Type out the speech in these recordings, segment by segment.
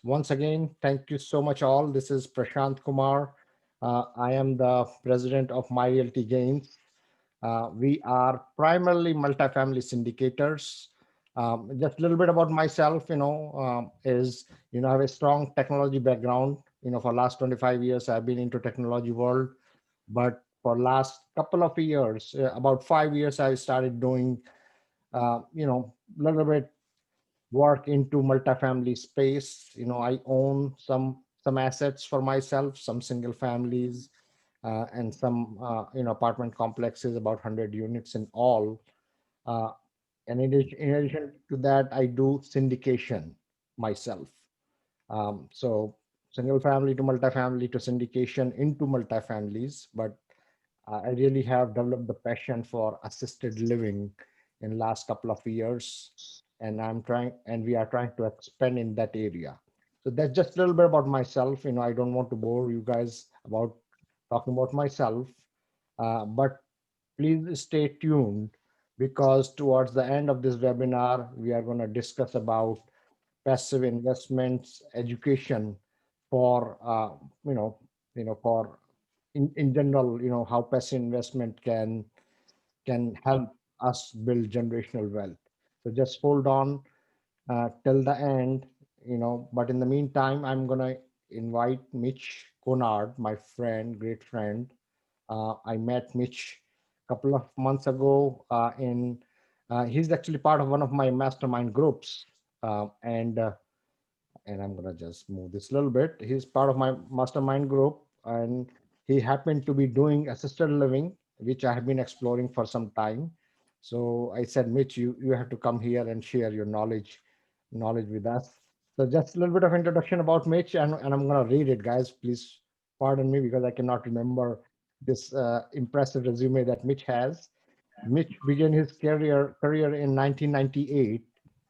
Once again, thank you so much all. This is Prashant Kumar. I am the president of My Realty Gains. We are primarily multifamily syndicators. Just a little bit about myself, I have a strong technology background. For last 25 years, I've been into technology world, but for last couple of years, about 5 years, I started doing, a little bit work into multifamily space. I own some assets for myself, some single families, and some apartment complexes, about 100 units in all. Uh, and in addition to that, I do syndication myself. So single family to multifamily to syndication into multifamilies, but I really have developed the passion for assisted living in last couple of years, and we are trying to expand in that area. So that's just a little bit about myself. I don't want to bore you guys about talking about myself, but please stay tuned because towards the end of this webinar, we are going to discuss about passive investments, education for you know for in general, how passive investment can help us build generational wealth. So just hold on till the end, but in the meantime, I'm gonna invite Mitch Conrad, my friend, great friend. I met Mitch a couple of months ago in he's actually part of one of my mastermind groups. And I'm gonna just move this a little bit. He's part of my mastermind group, and he happened to be doing assisted living, which I have been exploring for some time. So I said, Mitch, you have to come here and share your knowledge with us. So just a little bit of introduction about Mitch, and I'm gonna read it, guys. Please pardon me because I cannot remember this impressive resume that Mitch has. Mitch began his career in 1998.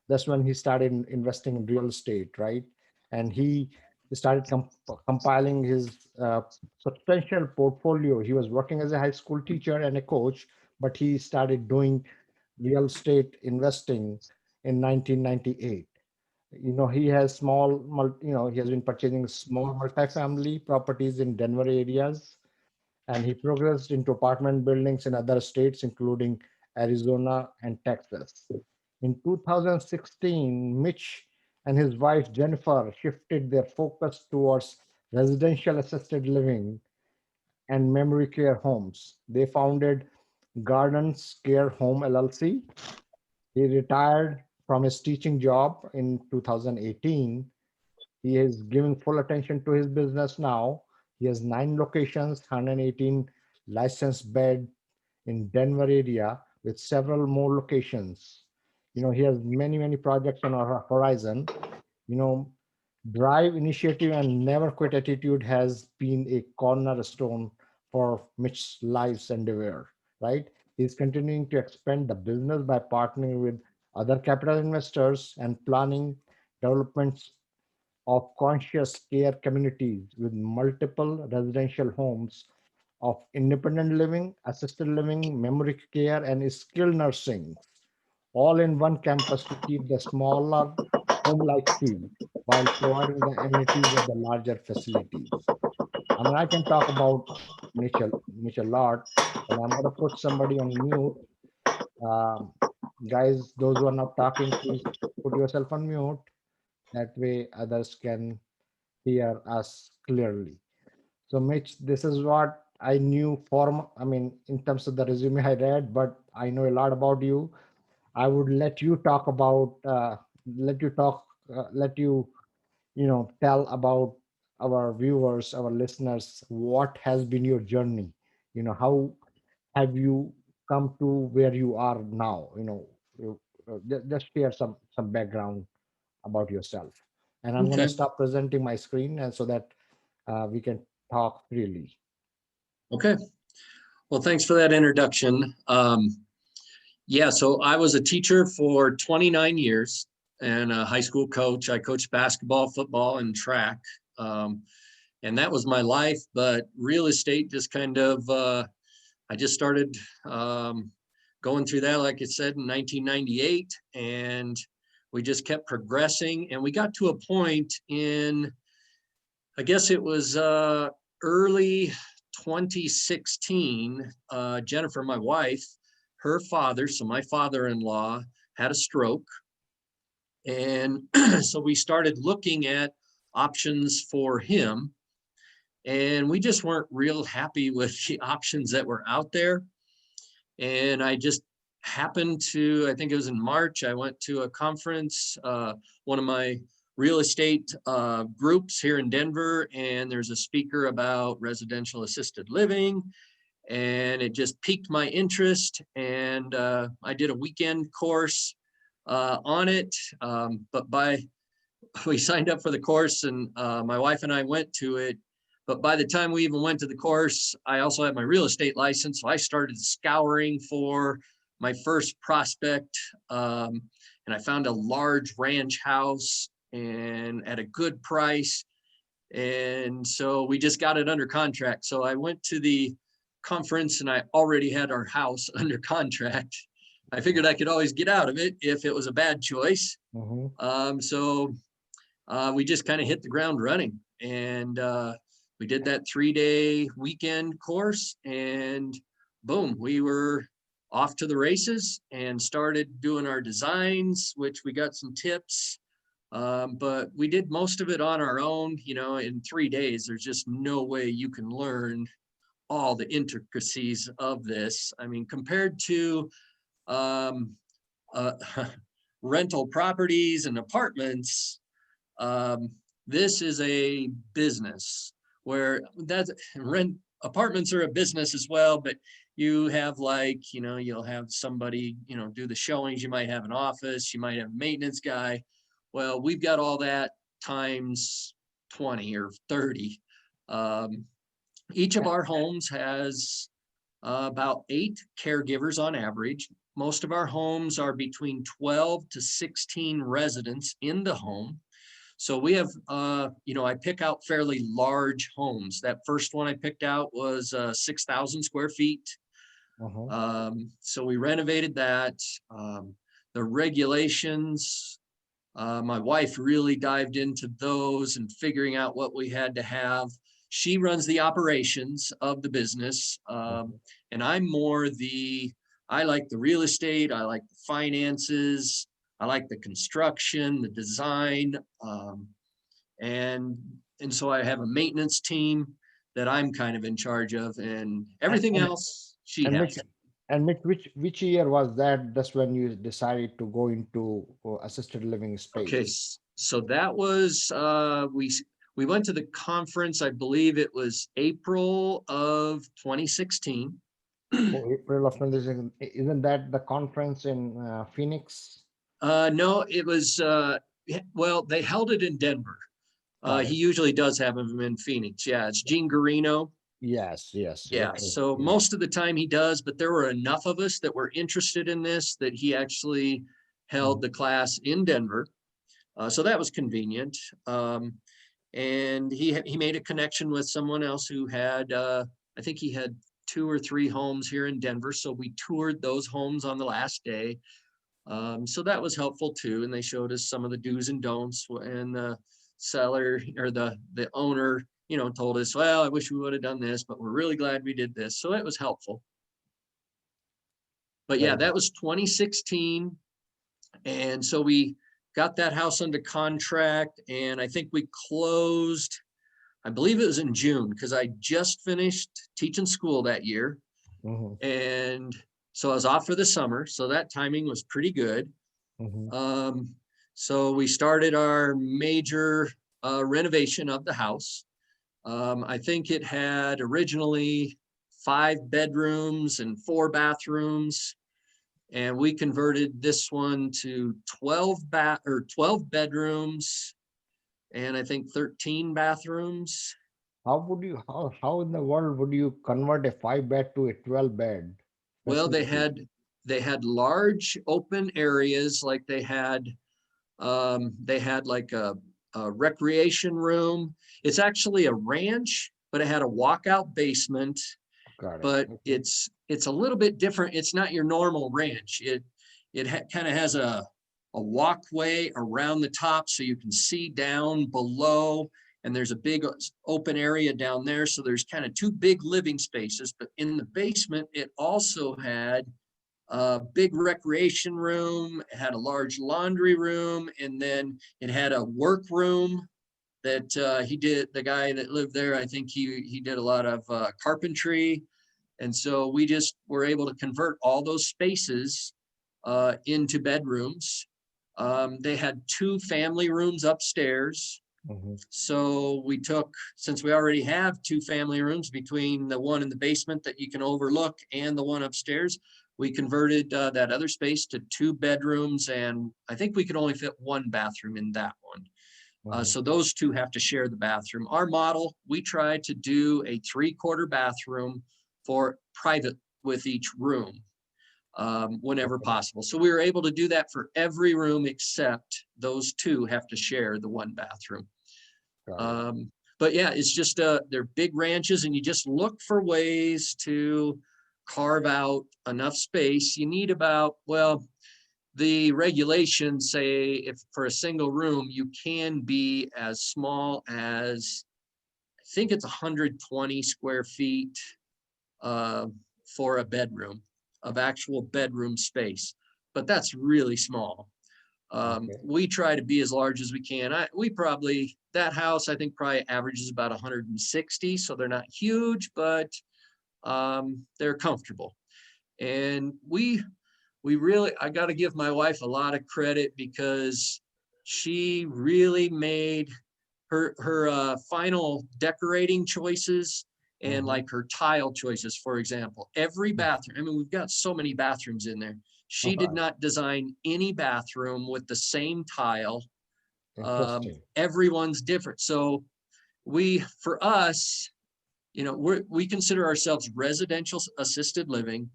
That's when he started investing in real estate, right? And he started compiling his substantial portfolio. He was working as a high school teacher and a coach, but he started doing real estate investing in 1998. He has he has been purchasing small multifamily properties in Denver areas, and he progressed into apartment buildings in other states, including Arizona and Texas. In 2016, Mitch and his wife Jennifer shifted their focus towards residential assisted living and memory care homes. They founded Gardens Care Home LLC. He retired from his teaching job in 2018. He is giving full attention to his business now. He has 9 locations, 118 licensed bed in Denver area with several more locations. He has many projects on our horizon. You know, Drive initiative and never quit attitude has been a cornerstone for Mitch's life's endeavor, right? He's continuing to expand the business by partnering with other capital investors and planning developments of conscious care communities with multiple residential homes of independent living, assisted living, memory care, and skilled nursing, all in one campus to keep the smaller home-like feel while providing the amenities of the larger facilities. I mean, I can talk about Mitch a lot, and I'm going to put somebody on mute. Um, Guys, those who are not talking, please put yourself on mute. That way, others can hear us clearly. So, Mitch, this is what I knew I mean, in terms of the resume I read, but I know a lot about you. I would let you talk about, let you, tell about our viewers, our listeners, what has been your journey? How have you come to where you are now? Just share some background about yourself. And I'm going to Okay. stop presenting my screen, and so that we can talk freely. Okay. Well, thanks for that introduction. Yeah, so I was a teacher for 29 years and a high school coach. I coached basketball, football, and track. Um, and that was my life. But real estate just kind of, I just started going through that, like I said, in 1998. And we just kept progressing, and we got to a point in, I guess it was early 2016. Jennifer, my wife, her father, so my father-in-law, had a stroke. And so we started looking at options for him. And we just weren't real happy with the options that were out there. And I just happened to, I think it was in March, I went to a conference, one of my real estate groups here in Denver, and there's a speaker about residential assisted living, and it just piqued my interest. And I did a weekend course on it, but we signed up for the course, and my wife and I went to it. But by the time we even went to the course, I also had my real estate license. So I started scouring for my first prospect, and I found a large ranch house and at a good price. And so we just got it under contract. So I went to the conference and I already had our house under contract. I figured I could always get out of it if it was a bad choice. So we just kind of hit the ground running, and we did that 3-day weekend course, and boom, we were off to the races and started doing our designs, which we got some tips. But we did most of it on our own. In 3 days, there's just no way you can learn all the intricacies of this. I mean, compared to rental properties and apartments, this is a business where apartments are a business as well, but you have you'll have somebody, do the showings. You might have an office, you might have a maintenance guy. Well, we've got all that times 20 or 30. Each of our homes has about 8 caregivers on average. Most of our homes are between 12 to 16 residents in the home. So we have, I pick out fairly large homes. That first one I picked out was 6,000 square feet. So we renovated that. The regulations, my wife really dived into those and figuring out what we had to have. She runs the operations of the business. And I'm more I like the real estate. I like the finances. I like the construction, the design. And so I have a maintenance team that I'm kind of in charge of, and everything else she has. And which year was that? That's when you decided to go into assisted living space. Okay, so that was we went to the conference. I believe it was April of 2016. April of 2016. Isn't that the conference in Phoenix? No, it was well, they held it in Denver. He usually does have them in Phoenix. Yeah, it's Gene Garino. Yes. Yeah, so most of the time he does, but there were enough of us that were interested in this that he actually held the class in Denver. So that was convenient. And he made a connection with someone else who had, I think he had 2 or 3 homes here in Denver. So we toured those homes on the last day. So that was helpful too. And they showed us some of the do's and don'ts, and the seller or the owner, told us, well, I wish we would have done this, but we're really glad we did this. So it was helpful. But yeah, that was 2016. And so we got that house under contract, and I think we closed, I believe it was in June, because I just finished teaching school that year. And so I was off for the summer. So that timing was pretty good. So we started our major renovation of the house. I think it had originally 5 bedrooms and 4 bathrooms. And we converted this one to 12 bedrooms and I think 13 bathrooms. How in the world would you convert a 5-bed to a 12-bed? Well, they had large open areas, like they had like a recreation room. It's actually a ranch, but it had a walkout basement. But it's a little bit different. It's not your normal ranch. It kind of has a a walkway around the top so you can see down below. And there's a big open area down there. So there's kind of two big living spaces. But in the basement, it also had a big recreation room, it had a large laundry room, and then it had a work room that the guy that lived there, I think he did a lot of carpentry. And so we just were able to convert all those spaces into bedrooms. They had two family rooms upstairs. Mhm. So we took, since we already have two family rooms between the one in the basement that you can overlook and the one upstairs, we converted that other space to two bedrooms, and I think we could only fit one bathroom in that one. Mhm. So those two have to share the bathroom. Our model, we try to do a 3/4 bathroom for private with each room whenever Okay. possible. So we were able to do that for every room except those two have to share the one bathroom. Got it. But yeah, it's just they're big ranches, and you just look for ways to carve out enough space. You need about, well, the regulations say if for a single room, you can be as small as, I think it's 120 square feet uh, for a bedroom of actual bedroom space, but that's really small. Okay. We try to be as large as we can. That house, I think probably averages about 160. So they're not huge, but they're comfortable. And we really, I got to give my wife a lot of credit because she really made her final decorating choices and Mhm. like her tile choices, for example. Every bathroom, I mean, we've got so many bathrooms in there. She did Right. not design any bathroom with the same tile. Interesting. Everyone's different. So for us, we consider ourselves residential assisted living,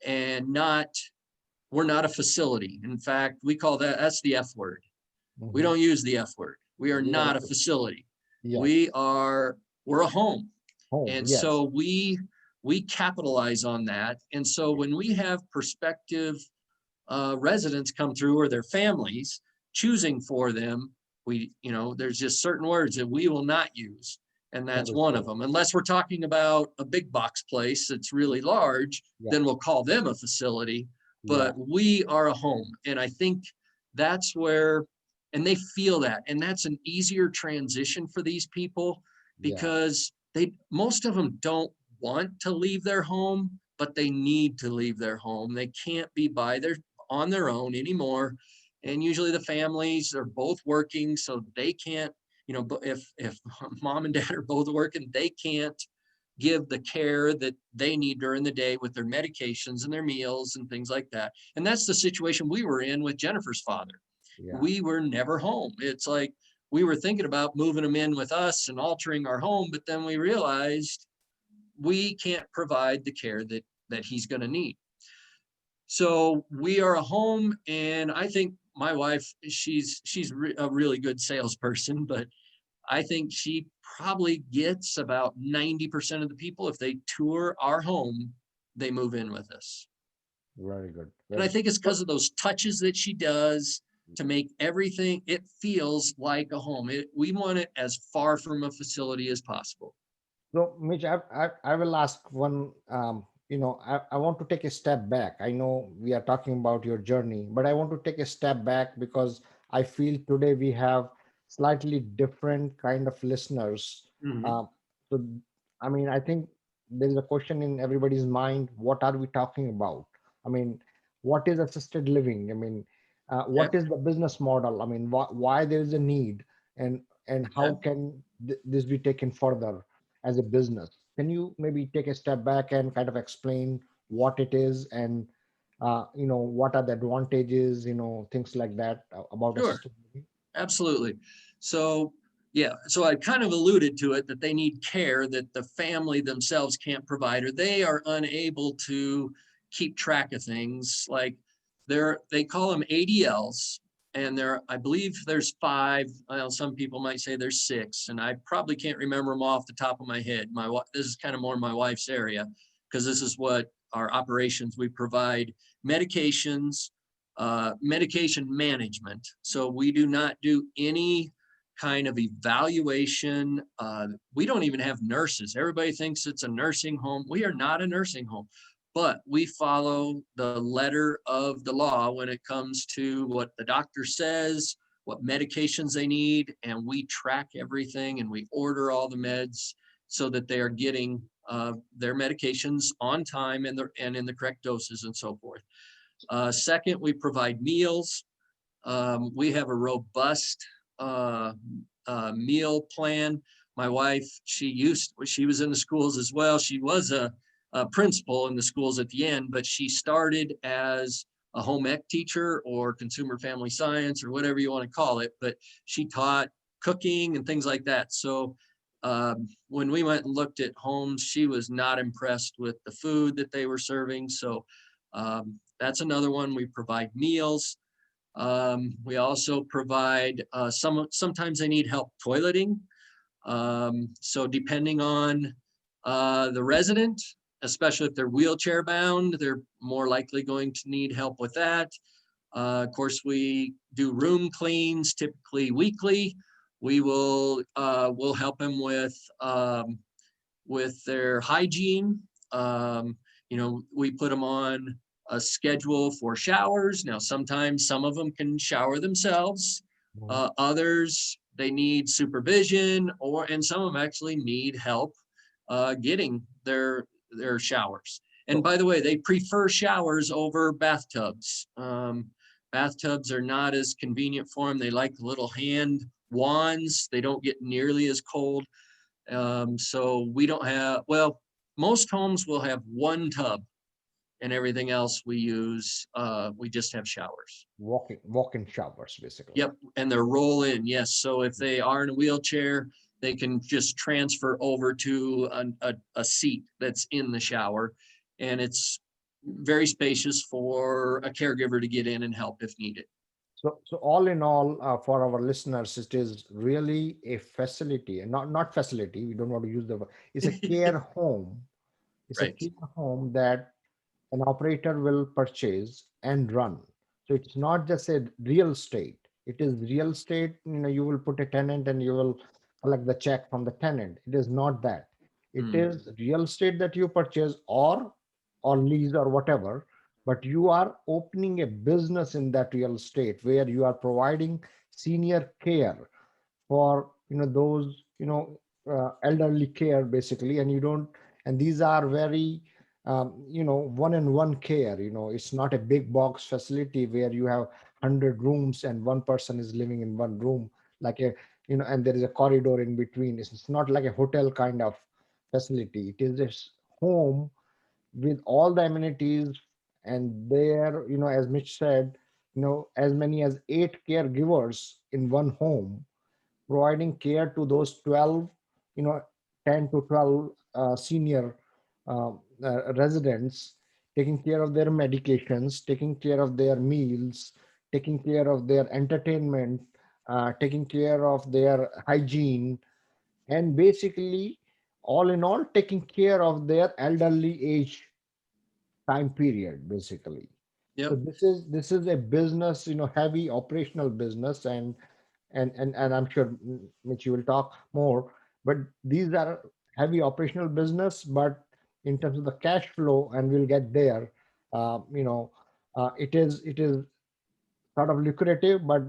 and we're not a facility. In fact, that's the F word. We Mhm. don't use the F word. We are Yeah. not a facility. Yes. We're a home. Home. And Yes. so we capitalize on that. And so when we have prospective residents come through, or their families choosing for them, there's just certain words that we will not use. And That that's is one of true. them. Unless we're talking about a big box place that's really large, Yeah. then we'll call them a facility. Yeah. But we are a home. And I think that's where, and they feel that. And that's an easier transition for these people Yeah. because most of them don't want to leave their home, but they need to leave their home. They can't be on their own anymore. And usually the families are both working, so they can't, if mom and dad are both working, they can't give the care that they need during the day with their medications and their meals and things like that. And that's the situation we were in with Jennifer's father. Yeah. We were never home. It's like we were thinking about moving him in with us and altering our home, but then we realized we can't provide the care that he's going to need. So we are a home, and I think my wife, she's a really good salesperson, but I think she probably gets about 90% of the people, if they tour our home, they move in with us. Very good. And I Very. think it's So, because of those touches that she does to make everything, it feels like a home. We want it as far from a facility as possible. so Mitch, I will ask one. I want to take a step back. I know we are talking about your journey, but I want to take a step back because I feel today we have slightly different kind of listeners. Mhm. Uh, so, I mean, I think there is a question in everybody's mind: what are we talking about? I mean, what is assisted living? I mean, Okay. what is the business model? I mean, why there is a need, and Okay. how can this be taken further as a business? Can you maybe take a step back and kind of explain what it is, and what are the advantages, things like that about Sure. assisted living? Absolutely. So, yeah, so I kind of alluded to it, that they need care that the family themselves can't provide, or they are unable to keep track of things. Like they call them ADLs, and I believe there's five. Well, some people might say there's six, and I probably can't remember them off the top of my head. This is kind of more my wife's area, because this is what our operations, we provide medications, Medication management. So we do not do any kind of evaluation. We don't even have nurses. Everybody thinks it's a nursing home. We are not a nursing home, but we follow the letter of the law when it comes to what the doctor says, what medications they need, and we track everything and we order all the meds so that they are getting their medications on time and in the correct doses and so forth. Second, we provide meals. We have a robust meal plan. My wife, she was in the schools as well. She was a principal in the schools at the end, but she started as a home ec teacher or consumer family science or whatever you want to call it, but she taught cooking and things like that. So when we went and looked at homes, she was not impressed with the food that they were serving. So that's another one. We provide meals. We also provide sometimes they need help toileting. So depending on the resident, especially if they're wheelchair bound, they're more likely going to need help with that. Of course, we do room cleans, typically weekly. We will we'll help them with their hygiene. We put them on a schedule for showers. Now, sometimes some of them can shower themselves. Others, they need supervision, and some of them actually need help getting their showers. And by the way, they prefer showers over bathtubs. Bathtubs are not as convenient for them. They like little hand wands. They don't get nearly as cold. So we don't have, well, most homes will have one tub and everything else we use, we just have showers. Walk-in showers, basically. Yep, and they're roll in, yes. So if they are in a wheelchair, they can just transfer over to a seat that's in the shower. And it's very spacious for a caregiver to get in and help if needed. So all in all, for our listeners, it is really a facility, and not facility. We don't want to use the word. It's a care home. It's a Right. care home that an operator will purchase and run. So it's not just a real estate. It is real estate. You will put a tenant and you will collect the check from the tenant. It is not that. It is real estate that you purchase or lease or whatever, but you are opening a business in that real estate where you are providing senior care for those elderly care basically, and you don't and these are very one-on-one care. It's not a big box facility where you have 100 rooms and one person is living in one room, like and there is a corridor in between. It's not like a hotel kind of facility. It is a home with all the amenities, and there, as Mitch said, as many as 8 caregivers in one home, providing care to those 12, you know, 10 to 12 senior residents, taking care of their medications, taking care of their meals, taking care of their entertainment, taking care of their hygiene, and basically, all in all, taking care of their elderly age time period, basically. So Yep. this is a business, heavy operational business, and I'm sure Mitch you will talk more, but these are heavy operational business, but in terms of the cash flow, and we'll get there, it is sort of lucrative, but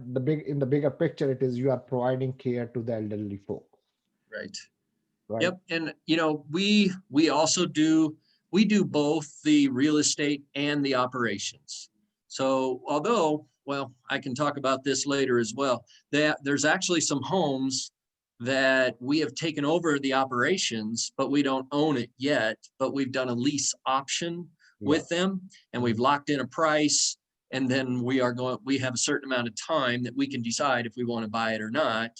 in the bigger picture, it is you are providing care to the elderly folk, Right. right? Yep. And we also do both the real estate and the operations. So although, well, I can talk about this later as well, that there's actually some homes that we have taken over the operations, but we don't own it yet, but we've done a lease option Yeah. with them and we've locked in a price. And then we have a certain amount of time that we can decide if we want to buy it or not.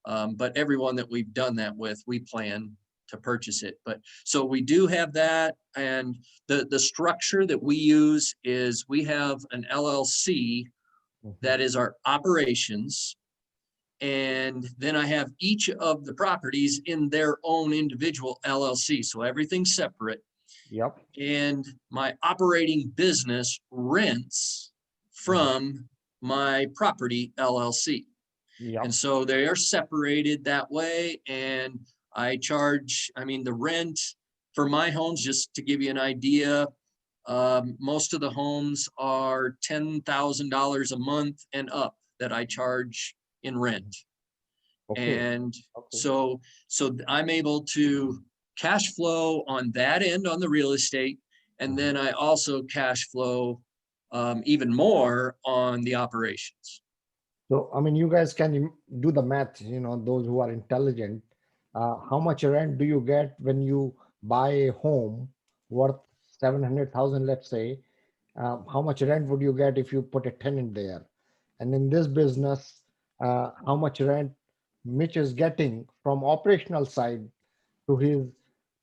But everyone that we've done that with, we plan to purchase it. But so we do have that. And the structure that we use is we have an LLC that is our operations. And then I have each of the properties in their own individual LLC. So everything's separate. Yep. And my operating business rents from my property LLC. And Yep. so they are separated that way. And I charge, I mean, the rent for my homes, just to give you an idea, most of the homes are $10,000 a month and up that I charge in rent. Okay. And Okay. so I'm able to cash flow on that end on the real estate. And Mhm. then I also cash flow even more on the operations. So, I mean, you guys can do the math, those who are intelligent. How much rent do you get when you buy a home worth 700,000, let's say? How much rent would you get if you put a tenant there? And in this business, how much rent Mitch is getting from operational side to his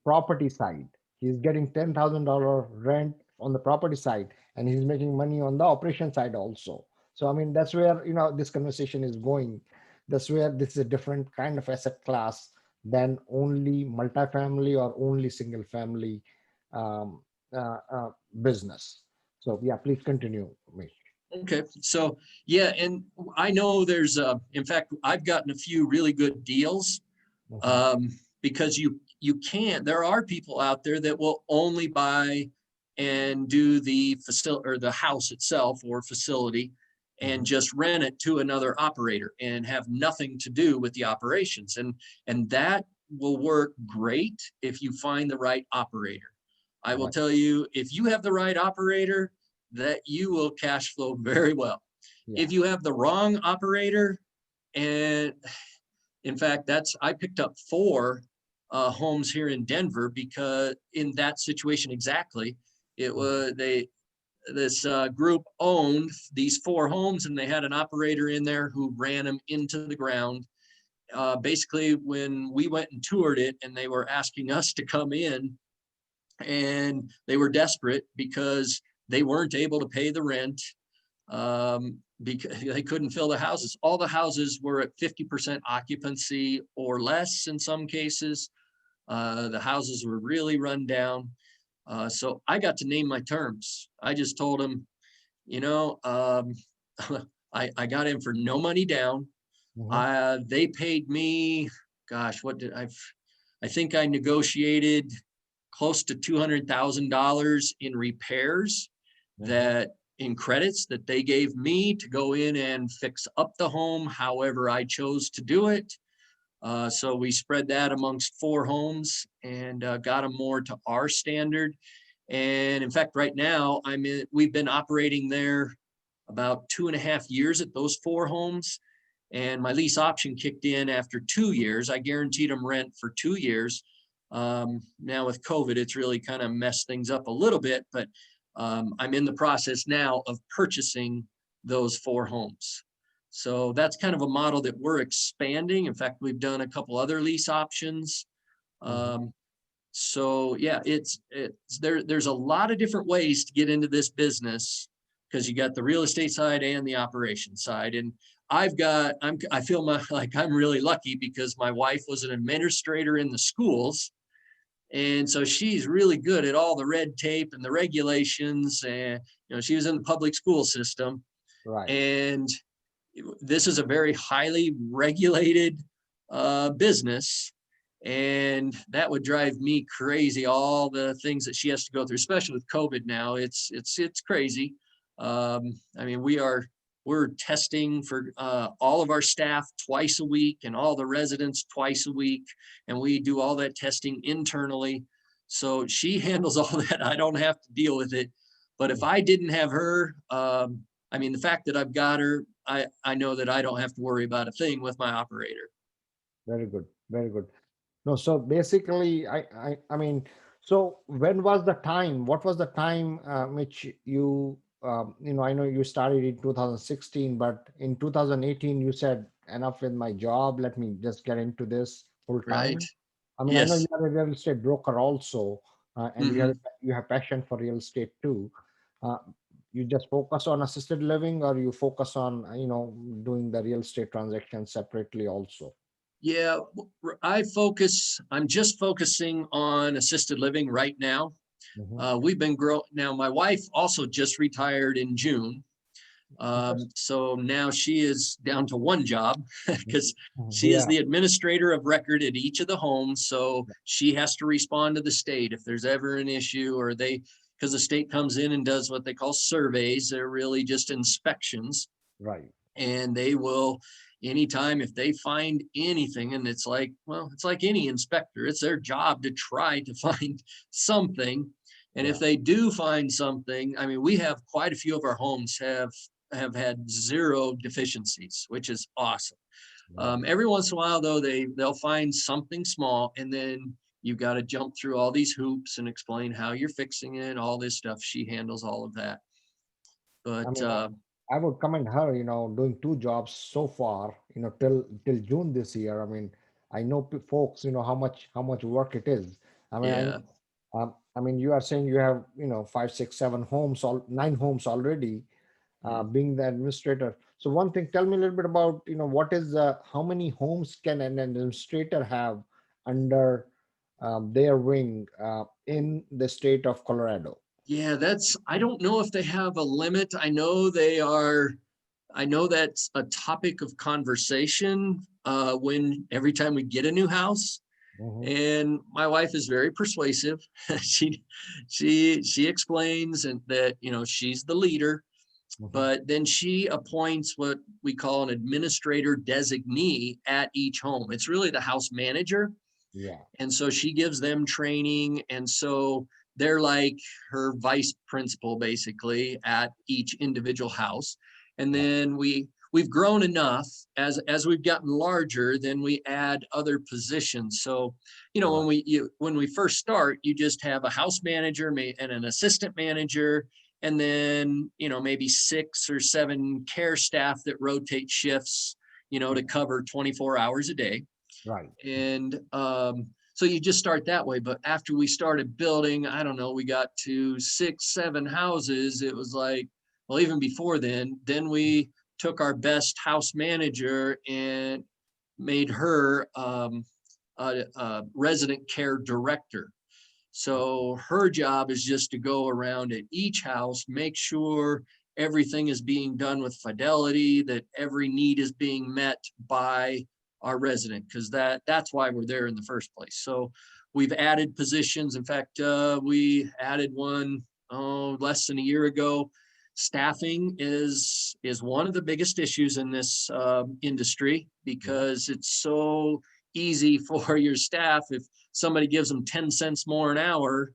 property side. He's getting $10,000 rent on the property side, and he's making money on the operation side also. So, I mean, that's where, this conversation is going. That's where this is a different kind of asset class than only multifamily or only single family um, business. So, yeah, please continue, Mitch. Okay, so yeah, and I know there's in fact, I've gotten a few really good deals Mhm, um, because you can't. There are people out there that will only buy and do the facility or the house itself or facility and mhm. just rent it to another operator and have nothing to do with the operations. And that will work great if you find the right operator. I will Right. tell you, if you have the right operator, that you will cash flow very well. Yeah. If you have the wrong operator, and in fact, I picked up four homes here in Denver because in that situation exactly, it Mhm, was this group owned these four homes and they had an operator in there who ran them into the ground. Basically, when we went and toured it and they were asking us to come in, and they were desperate because they weren't able to pay the rent because they couldn't fill the houses. All the houses were at 50% occupancy or less in some cases. The houses were really run down. So I got to name my terms. I just told them, you know, I got in for no money down. mhm, They paid me, gosh, I think I negotiated close to $200,000 in repairs mhm. that in credits that they gave me to go in and fix up the home however I chose to do it. So we spread that amongst four homes and got them more to our standard. And in fact, right now we've been operating there about 2.5 years at those four homes. And my lease option kicked in after 2 years. I guaranteed them rent for 2 years. Now with COVID, it's really kind of messed things up a little bit, but I'm in the process now of purchasing those four homes. So that's kind of a model that we're expanding. In fact, we've done a couple other lease options. Mhm. Um, so yeah, there's a lot of different ways to get into this business because you got the real estate side and the operation side. And I feel like I'm really lucky because my wife was an administrator in the schools. And so she's really good at all the red tape and the regulations. And, she was in the public school system. Right. And this is a very highly regulated business. And that would drive me crazy. All the things that she has to go through, especially with COVID now, it's crazy. I mean, we're testing for all of our staff twice a week and all the residents twice a week, and we do all that testing internally. So she handles all that. I don't have to deal with it. But if I didn't have her, I mean, the fact that I've got her, I know that I don't have to worry about a thing with my operator. Very good. Very good. No, so basically, I mean, so when was the time? What was the time which I know you started in 2016, but in 2018 you said enough with my job. Let me just get into this full Right. time. I mean, I know Yes. you are a real estate broker also, and Hmm. you have passion for real estate too. Uh, you just focus on assisted living, or you focus on doing the real estate transactions separately also. Yeah. I'm just focusing on assisted living right now. Hmm. We've been growing. Now, my wife also just retired in June. So now she is down to one job because she is Yeah, the administrator of record at each of the homes. So she has to respond to the state if there's ever an issue, or because the state comes in and does what they call surveys. They're really just inspections, right. and they will, anytime if they find anything, and it's like, well, it's like any inspector, it's their job to try to find something. And Yeah. if they do find something, I mean, we have quite a few of our homes have had zero deficiencies, which is awesome. Right. Every once in a while, though, they'll find something small, and then you've got to jump through all these hoops and explain how you're fixing it, all this stuff. She handles all of that. I But mean, I would commend her, doing two jobs so far, till June this year. I mean, I know folks, how much work it is. I mean, yeah, I mean, you are saying you have, five, six, seven homes, all 9 homes already, mm, being the administrator. So one thing, tell me a little bit about, what is how many homes can an administrator have under their wing in the state of Colorado? yeah, I don't know if they have a limit. I know that's a topic of conversation when every time we get a new house. Hmm. And my wife is very persuasive. she she explains and that, she's the leader, Hmm. but then she appoints what we call an administrator designee at each home. It's really the house manager. Yeah. And so she gives them training. And so they're like her vice principal basically at each individual house. And Right. then we've grown enough as we've gotten larger, then we add other positions. So, Right. when we first start, you just have a house manager and an assistant manager, and then, maybe 6 or 7 care staff that rotate shifts, to cover 24 hours a day. Right. And so you just start that way. But after we started building, I don't know, we got to 6, 7 houses. It was like, well, even before then we took our best house manager and made her a resident care director. So her job is just to go around at each house, make sure everything is being done with fidelity, that every need is being met by our resident, because that's why we're there in the first place. So we've added positions. In fact, we added one less than a year ago. Staffing is one of the biggest issues in this industry, Yeah. because it's so easy for your staff. If somebody gives them 10 cents more an hour,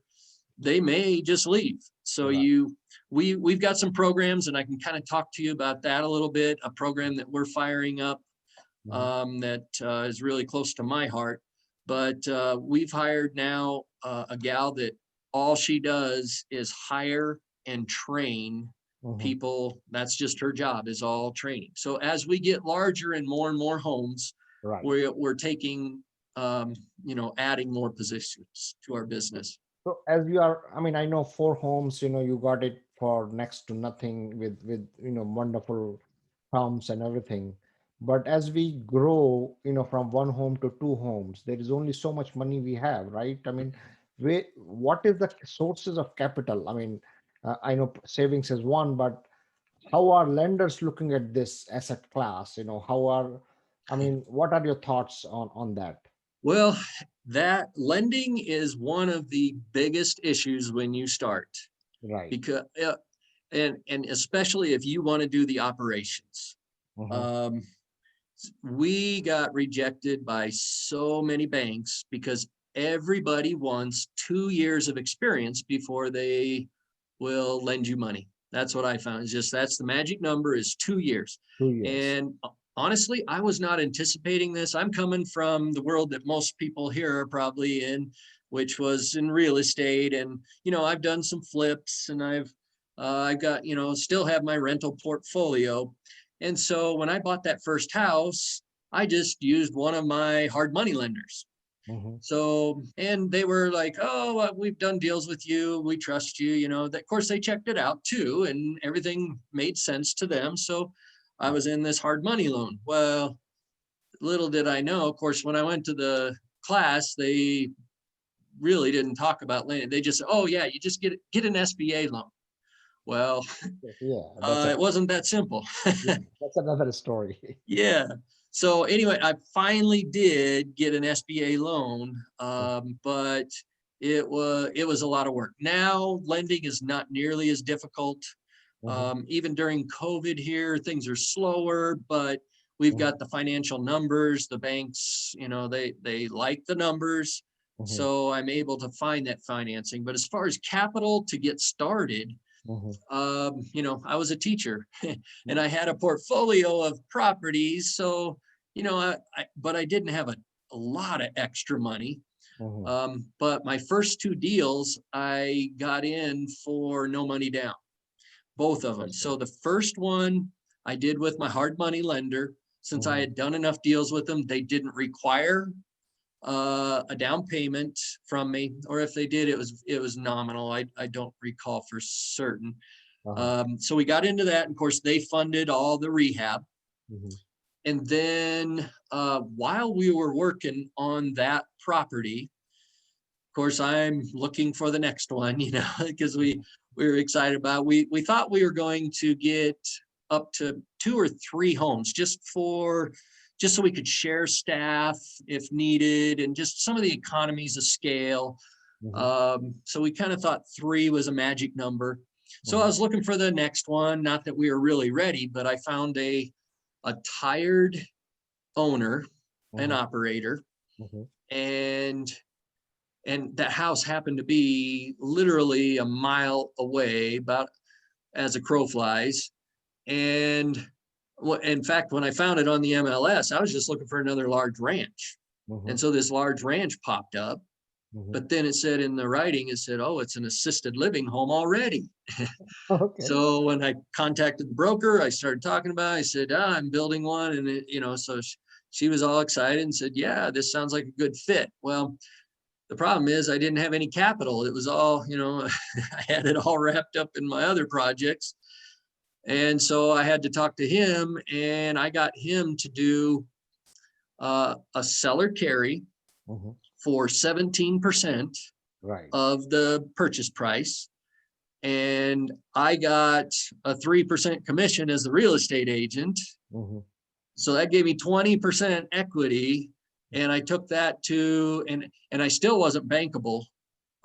they may just leave. So Right. we've got some programs, and I can kind of talk to you about that a little bit. A program that we're firing up Hmm. that is really close to my heart. But we've hired now a gal that all she does is hire and train Hmm. people. That's just her job, is all training. So as we get larger and more homes, Right. we're taking, adding more positions to our business. So as you are, I mean, I know 4 homes, you got it for next to nothing with wonderful homes and everything. But as we grow, from 1 home to 2 homes, there is only so much money we have, right? I mean, what is the sources of capital? I mean, I know savings is one, but how are lenders looking at this asset class? I mean, what are your thoughts on that? Well, that lending is one of the biggest issues when you start, Right. because and especially if you want to do the operations. Hmm. Um, we got rejected by so many banks because everybody wants 2 years of experience before they will lend you money. That's what I found. It's just, that's the magic number, is 2 years. 2 years. And honestly, I was not anticipating this. I'm coming from the world that most people here are probably in, which was in real estate. And, I've done some flips, and I've got, still have my rental portfolio. And so when I bought that first house, I just used one of my hard money lenders. Hmm. So, and they were like, oh, we've done deals with you. We trust you. Of course, they checked it out too, and everything made sense to them. So I was in this hard money loan. Well, little did I know, of course, when I went to the class, they really didn't talk about lending. They just said, oh, yeah, you just get an SBA loan. Well, Yeah, that's it wasn't that simple. yeah, that's another story. Yeah. So anyway, I finally did get an SBA loan, but it was a lot of work. Now lending is not nearly as difficult. Mhm, Even during COVID here, things are slower, but we've mhm, got the financial numbers. The banks, they like the numbers, mhm, so I'm able to find that financing. But as far as capital to get started, mhm, I was a teacher and I had a portfolio of properties. So, but I didn't have a lot of extra money. mhm. But my first two deals, I got in for no money down, both of them. Interesting. So the first one I did with my hard money lender. Since I Mhm, had done enough deals with them, they didn't require a down payment from me, or if they did, it was nominal. I don't recall for certain. uh-huh, So we got into that. Of course, they funded all the rehab. mhm, And then while we were working on that property, of course, I'm looking for the next one, because we were excited about. We thought we were going to get up to 2 or 3 homes just so we could share staff if needed, and just some of the economies of scale. mhm, So we kind of thought 3 was a magic number. So I mhm, was looking for the next one. Not that we were really ready, but I found a tired owner, an mhm, operator, mhm. and that house happened to be literally a mile away, about as a crow flies. And in fact, when I found it on the MLS, I was just looking for another large ranch. And Mhm, so this large ranch popped up, mhm. but then it said in the writing, it said, oh, it's an assisted living home already. Okay. So when I contacted the broker, I started talking about it. I said, I'm building one. And, so she was all excited and said, yeah, this sounds like a good fit. Well, the problem is I didn't have any capital. It was all, I had it all wrapped up in my other projects. And so I had to talk to him, and I got him to do a seller carry Mhm. for 17% Right. of the purchase price. And I got a 3% commission as the real estate agent. Mhm, So that gave me 20% equity. And I took that and I still wasn't bankable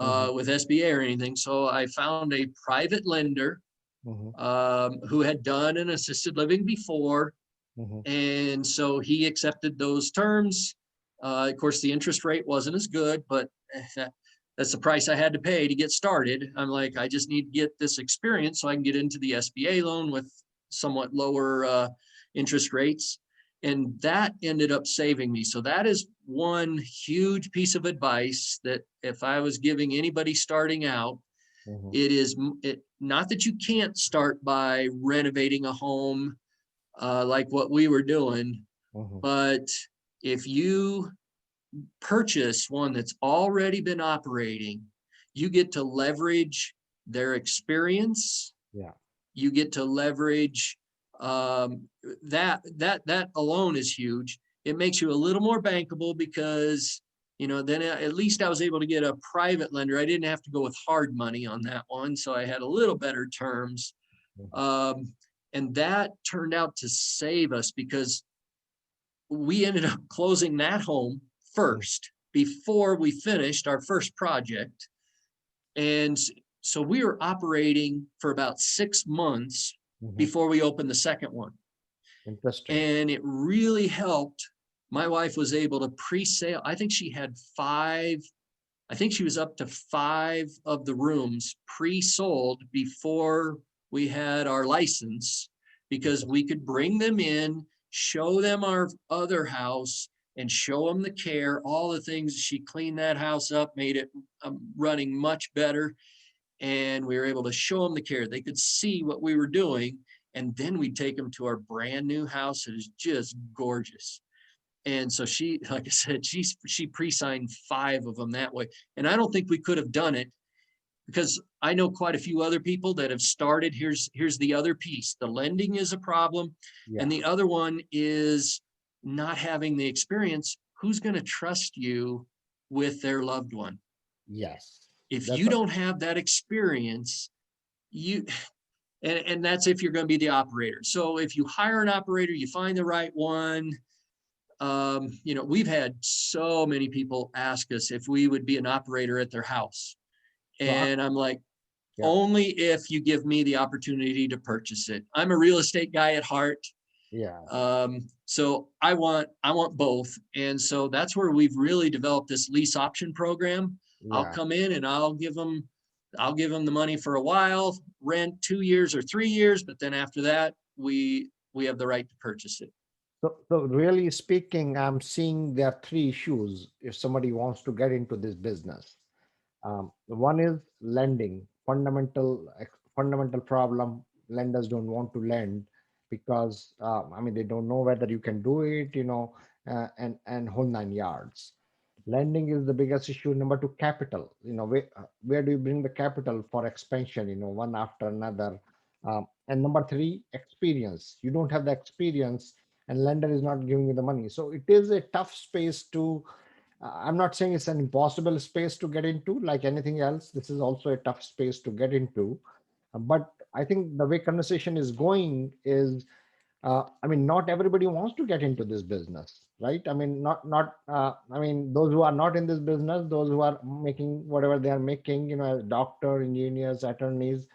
mhm, with SBA or anything. So I found a private lender mhm, who had done an assisted living before. mhm. And so he accepted those terms. Of course, the interest rate wasn't as good, but that's the price I had to pay to get started. I'm like, I just need to get this experience so I can get into the SBA loan with somewhat lower interest rates. And that ended up saving me. So that is one huge piece of advice that if I was giving anybody starting out, Mhm, it is not that you can't start by renovating a home like what we were doing, mhm. but if you purchase one that's already been operating, you get to leverage their experience. Yeah. You get to leverage that alone is huge. It makes you a little more bankable because then at least I was able to get a private lender. I didn't have to go with hard money on that one, so I had a little better terms. Mhm, Um, and that turned out to save us because we ended up closing that home mhm, first before we finished our first project. And so we were operating for about 6 months mhm. before we opened the second one. Interesting. And it really helped. My wife was able to pre-sale. I think she had 5, I think she was up to 5 of the rooms pre-sold before we had our license, because we could bring them in, show them our other house, and show them the care, all the things. She cleaned that house up, made it running much better. And we were able to show them the care. They could see what we were doing. And then we'd take them to our brand new house. It is just gorgeous. And so she, like I said, she pre-signed 5 of them that way. And I don't think we could have done it because I know quite a few other people that have started. Here's the other piece. The lending is a problem. Yeah. And the other one is not having the experience. Who's going to trust you with their loved one? Yes. If That's you a, don't have that experience, you And that's if you're going to be the operator. So if you hire an operator, you find the right one. We've had so many people ask us if we would be an operator at their house. So And I'm like, yeah, only if you give me the opportunity to purchase it. I'm a real estate guy at heart. yeah, So I want both. And so that's where we've really developed this lease option program. I'll yeah. come in and I'll give them the money for a while, rent 2 years or 3 years, but then after that, we have the right to purchase it. So really speaking, I'm seeing there are three issues if somebody wants to get into this business. One is lending, fundamental problem. Lenders don't want to lend because I mean they don't know whether you can do it, and whole nine yards. Lending is the biggest issue. Number two, capital. Where do you bring the capital for expansion? One after another. And number three, experience. You don't have the experience, and lender is not giving you the money. So it is a tough space to. I'm not saying it's an impossible space to get into, like anything else. This is also a tough space to get into. But I think the way conversation is going is, I mean, not everybody wants to get into this business, right? I mean, I mean, those who are not in this business, those who are making whatever they are making, as doctor, engineers, attorneys,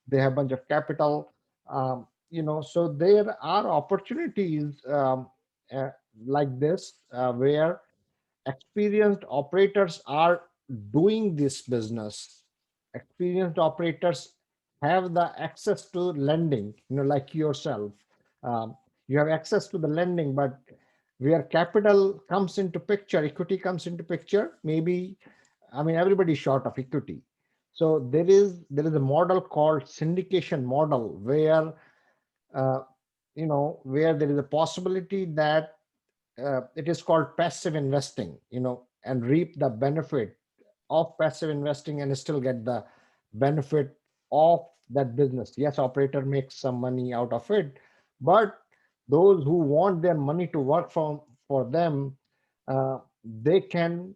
they have a bunch of capital, so there are opportunities uh, like this where experienced operators are doing this business. Experienced operators have the access to lending, like yourself. um, you have access to the lending, but where capital comes into picture, equity comes into picture, maybe, I mean, everybody's short of equity. So there is a model called syndication model where uh, where there is a possibility that it is called passive investing, and reap the benefit of passive investing and still get the benefit of that business. Yes, operator makes some money out of it, but those who want their money to work for them, they can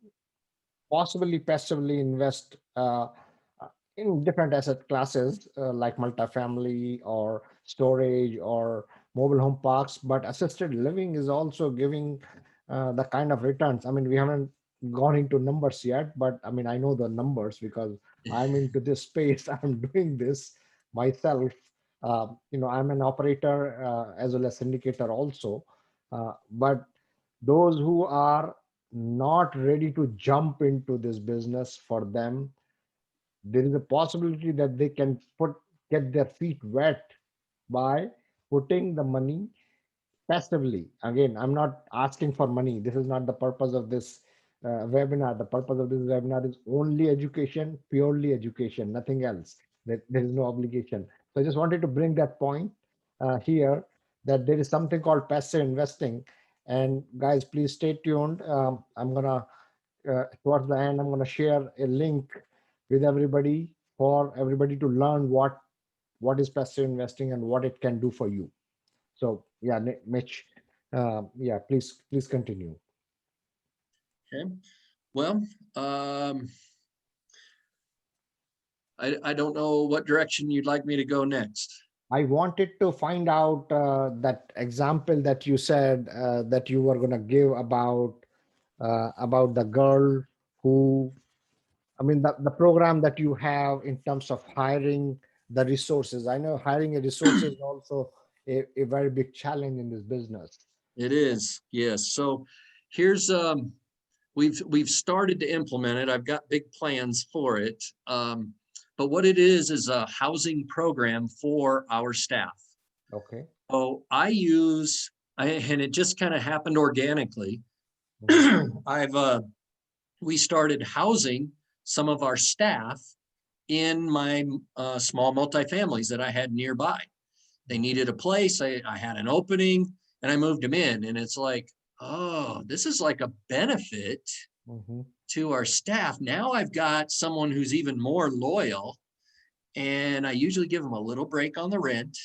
possibly passively invest in different asset classes like multifamily or storage or mobile home parks. But assisted living is also giving the kind of returns. I mean, we haven't gone into numbers yet, but I mean, I know the numbers because I'm into this space. I'm doing this myself. I'm an operator as well as syndicator also. But those who are not ready to jump into this business, for them there is a possibility that they can get their feet wet by putting the money passively. Again, I'm not asking for money. This is not the purpose of this webinar. The purpose of this webinar is only education, purely education, nothing else. There is no obligation. So I just wanted to bring that point here, that there is something called passive investing. And guys, please stay tuned. I'm gonna towards the end, I'm gonna share a link with everybody for everybody to learn what is passive investing and what it can do for you. So yeah, Mitch, yeah, please continue. Okay. Well, um, I don't know what direction you'd like me to go next. I wanted to find out that example that you said that you were going to give about the girl who, I mean, the program that you have in terms of hiring the resources. I know hiring a resource is also a very big challenge in this business. It is, yes. So here's we've started to implement it. I've got big plans for it. But what it is a housing program for our staff. Okay. So and it just kind of happened organically. Mhm. We started housing some of our staff in my small multifamilies that I had nearby. They needed a place. I had an opening and I moved them in. And it's like, oh, this is like a benefit Mhm. to our staff. Now I've got someone who's even more loyal, and I usually give them a little break on the rent.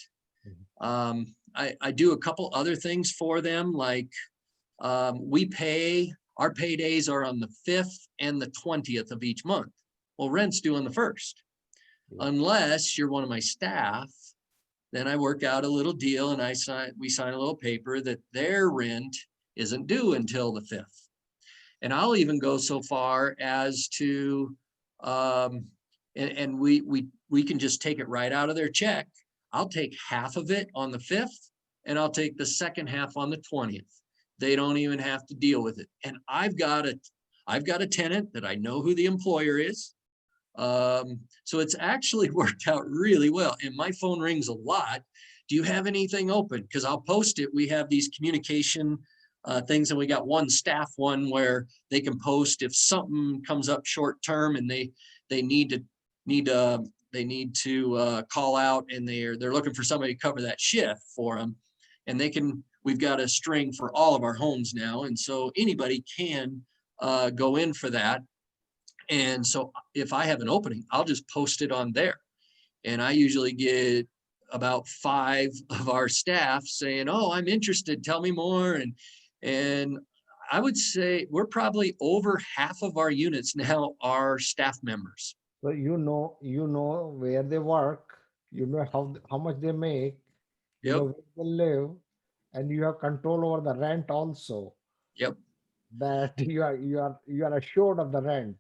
Mhm. I do a couple other things for them, like our paydays are on the 5th and the 20th of each month. Well, rent's due on the 1st. Yeah. Unless you're one of my staff, then I work out a little deal and we sign a little paper that their rent isn't due until the 5th. And I'll even go so far as to, and we can just take it right out of their check. I'll take half of it on the 5th and I'll take the second half on the 20th. They don't even have to deal with it. And I've got a tenant that I know who the employer is. So it's actually worked out really well. And my phone rings a lot. Do you have anything open? Because I'll post it. We have these communication things, and we got one staff one where they can post if something comes up short term and they need to call out, and they're looking for somebody to cover that shift for them. And we've got a string for all of our homes now, and so anybody can go in for that. And so if I have an opening, I'll just post it on there. And I usually get about 5 of our staff saying, "Oh, I'm interested, tell me more." And I would say we're probably over half of our units now are staff members. So you know where they work, you know how much they make, you know Yep, where they live, and you have control over the rent also. yep. That you are assured of the rent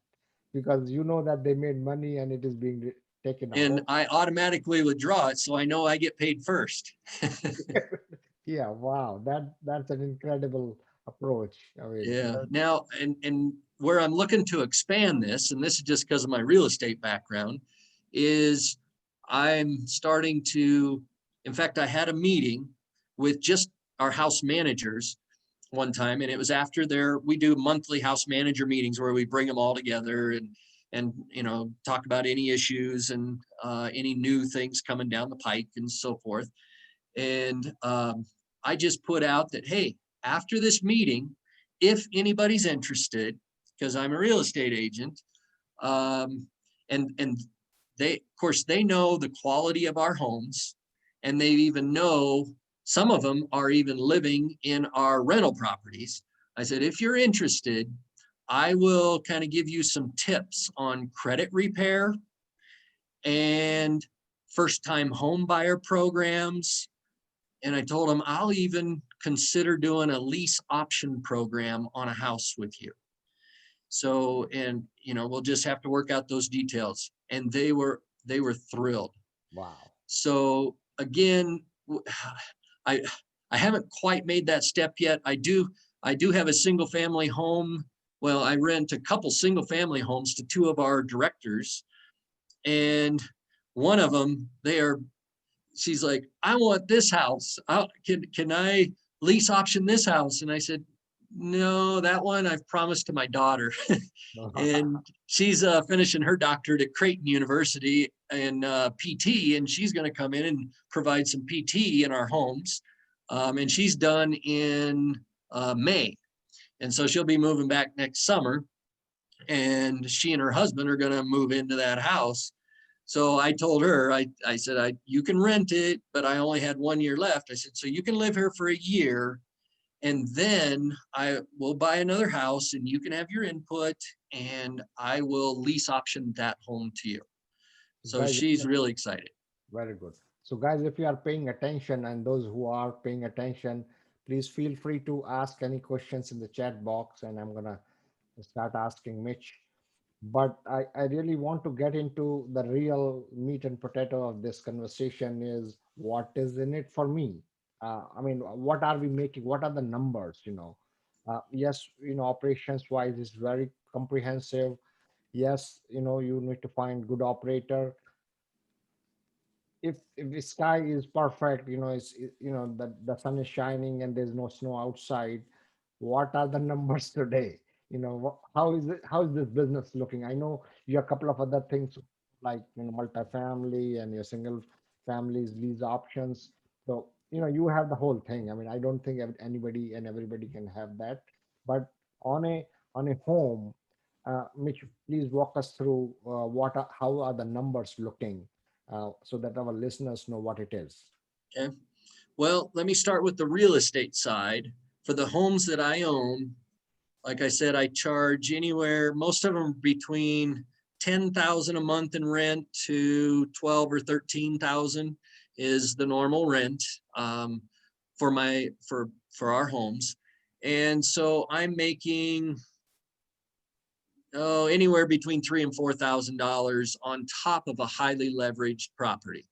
because you know that they made money and it is being taken And out. I automatically withdraw it, so I know I get paid first. Yeah, wow, that's an incredible approach. I mean, Yeah. Now, and where I'm looking to expand this, and this is just because of my real estate background, is I'm starting to, in fact, I had a meeting with just our house managers one time, and it was after we do monthly house manager meetings where we bring them all together and talk about any issues and any new things coming down the pike and so forth. And I just put out that, hey, after this meeting, if anybody's interested, because I'm a real estate agent, and they, of course, they know the quality of our homes, and they even know some of them are even living in our rental properties. I said, if you're interested, I will kind of give you some tips on credit repair and first-time home buyer programs. And I told them I'll even consider doing a lease option program on a house with you. So, and we'll just have to work out those details. And they were thrilled. wow. So again, I I haven't quite made that step yet. I do have a single family home. Well, I rent a couple single family homes to 2 of our directors, and one of them, she's like, I want this house. Can I lease option this house? And I said, no, that one I've promised to my daughter. And she's finishing her doctorate at Creighton University in PT, and she's going to come in and provide some PT in our homes. And she's done in May. And so she'll be moving back next summer. And she and her husband are going to move into that house. So I told her, I said, you can rent it, but I only had 1 year left. I said, so you can live here for a year, and then I will buy another house and you can have your input, and I will lease option that home to you. So Guys, she's really excited. very good. So, guys, if you are paying attention, and those who are paying attention, please feel free to ask any questions in the chat box, and I'm gonna start asking Mitch. But I really want to get into the real meat and potato of this conversation is what is in it for me. I mean, what are we making? What are the numbers? Yes, operations wise is very comprehensive. Yes, you need to find good operator. If the sky is perfect, the sun is shining and there's no snow outside, what are the numbers today? How is this business looking? I know you have a couple of other things like multifamily and your single families lease options. So you have the whole thing. I mean, I don't think anybody and everybody can have that. But on a home, Mitch, please walk us through how are the numbers looking, so that our listeners know what it is. Okay. Well, let me start with the real estate side. For the homes that I own, like I said, I charge anywhere, most of them between 10,000 a month in rent to 12 or 13,000. is the normal rent for our homes. And so I'm making anywhere between $3,000 and $4,000 on top of a highly leveraged property.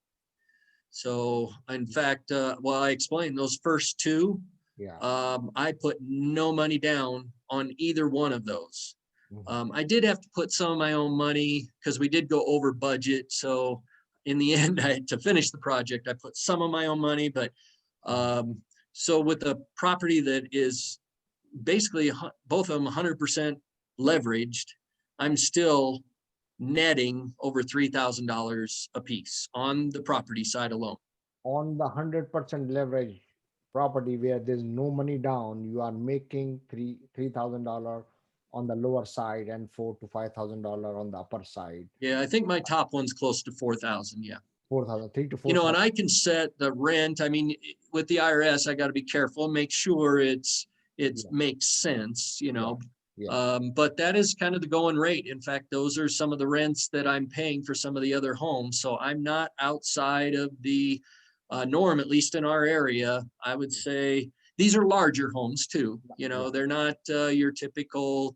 So in fact, well, I explained those first two, Yeah. I put no money down on either one of those. Mhm. I did have to put some of my own money because we did go over budget. So in the end, to finish the project, I put some of my own money. But so with a property that is basically both of them 100% leveraged, I'm still netting over $3,000 a piece on the property side alone. On the 100% leverage property where there's no money down, you are making $3,000 on the lower side and $4,000 to $5,000 on the upper side. Yeah, I think my top one's close to 4,000. Yeah. 4,000, 3 to You know, and 4,000. I can set the rent. I mean, with the IRS, I got to be careful and make sure it Yeah, makes sense, you yeah, know. yeah. But that is kind of the going rate. In fact, those are some of the rents that I'm paying for some of the other homes. So I'm not outside of the norm, at least in our area. I would say these are larger homes too. You know, Yeah. they're not your typical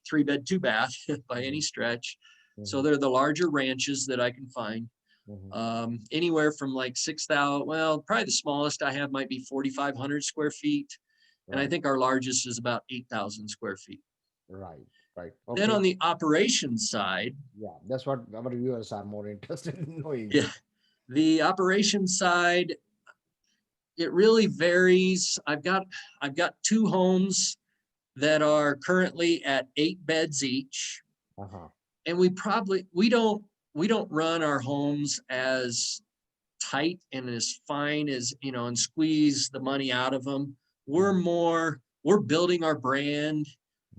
three bed, two bath by any Mhm, stretch. So mhm, they're the larger ranches that I can find. mhm. Anywhere from like 6,000, well, probably the smallest I have might be 4,500 square feet. And I Right, think our largest is about 8,000 square feet. right, right. Then Okay. on the operations side, Yeah, that's what our viewers are more interested in knowing. yeah, the operations side, it really varies. I've got two homes that are currently at 8 beds each. Uh-huh. And we don't run our homes as tight and as fine as, you know, and squeeze the money out of them. Mhm, We're building our brand.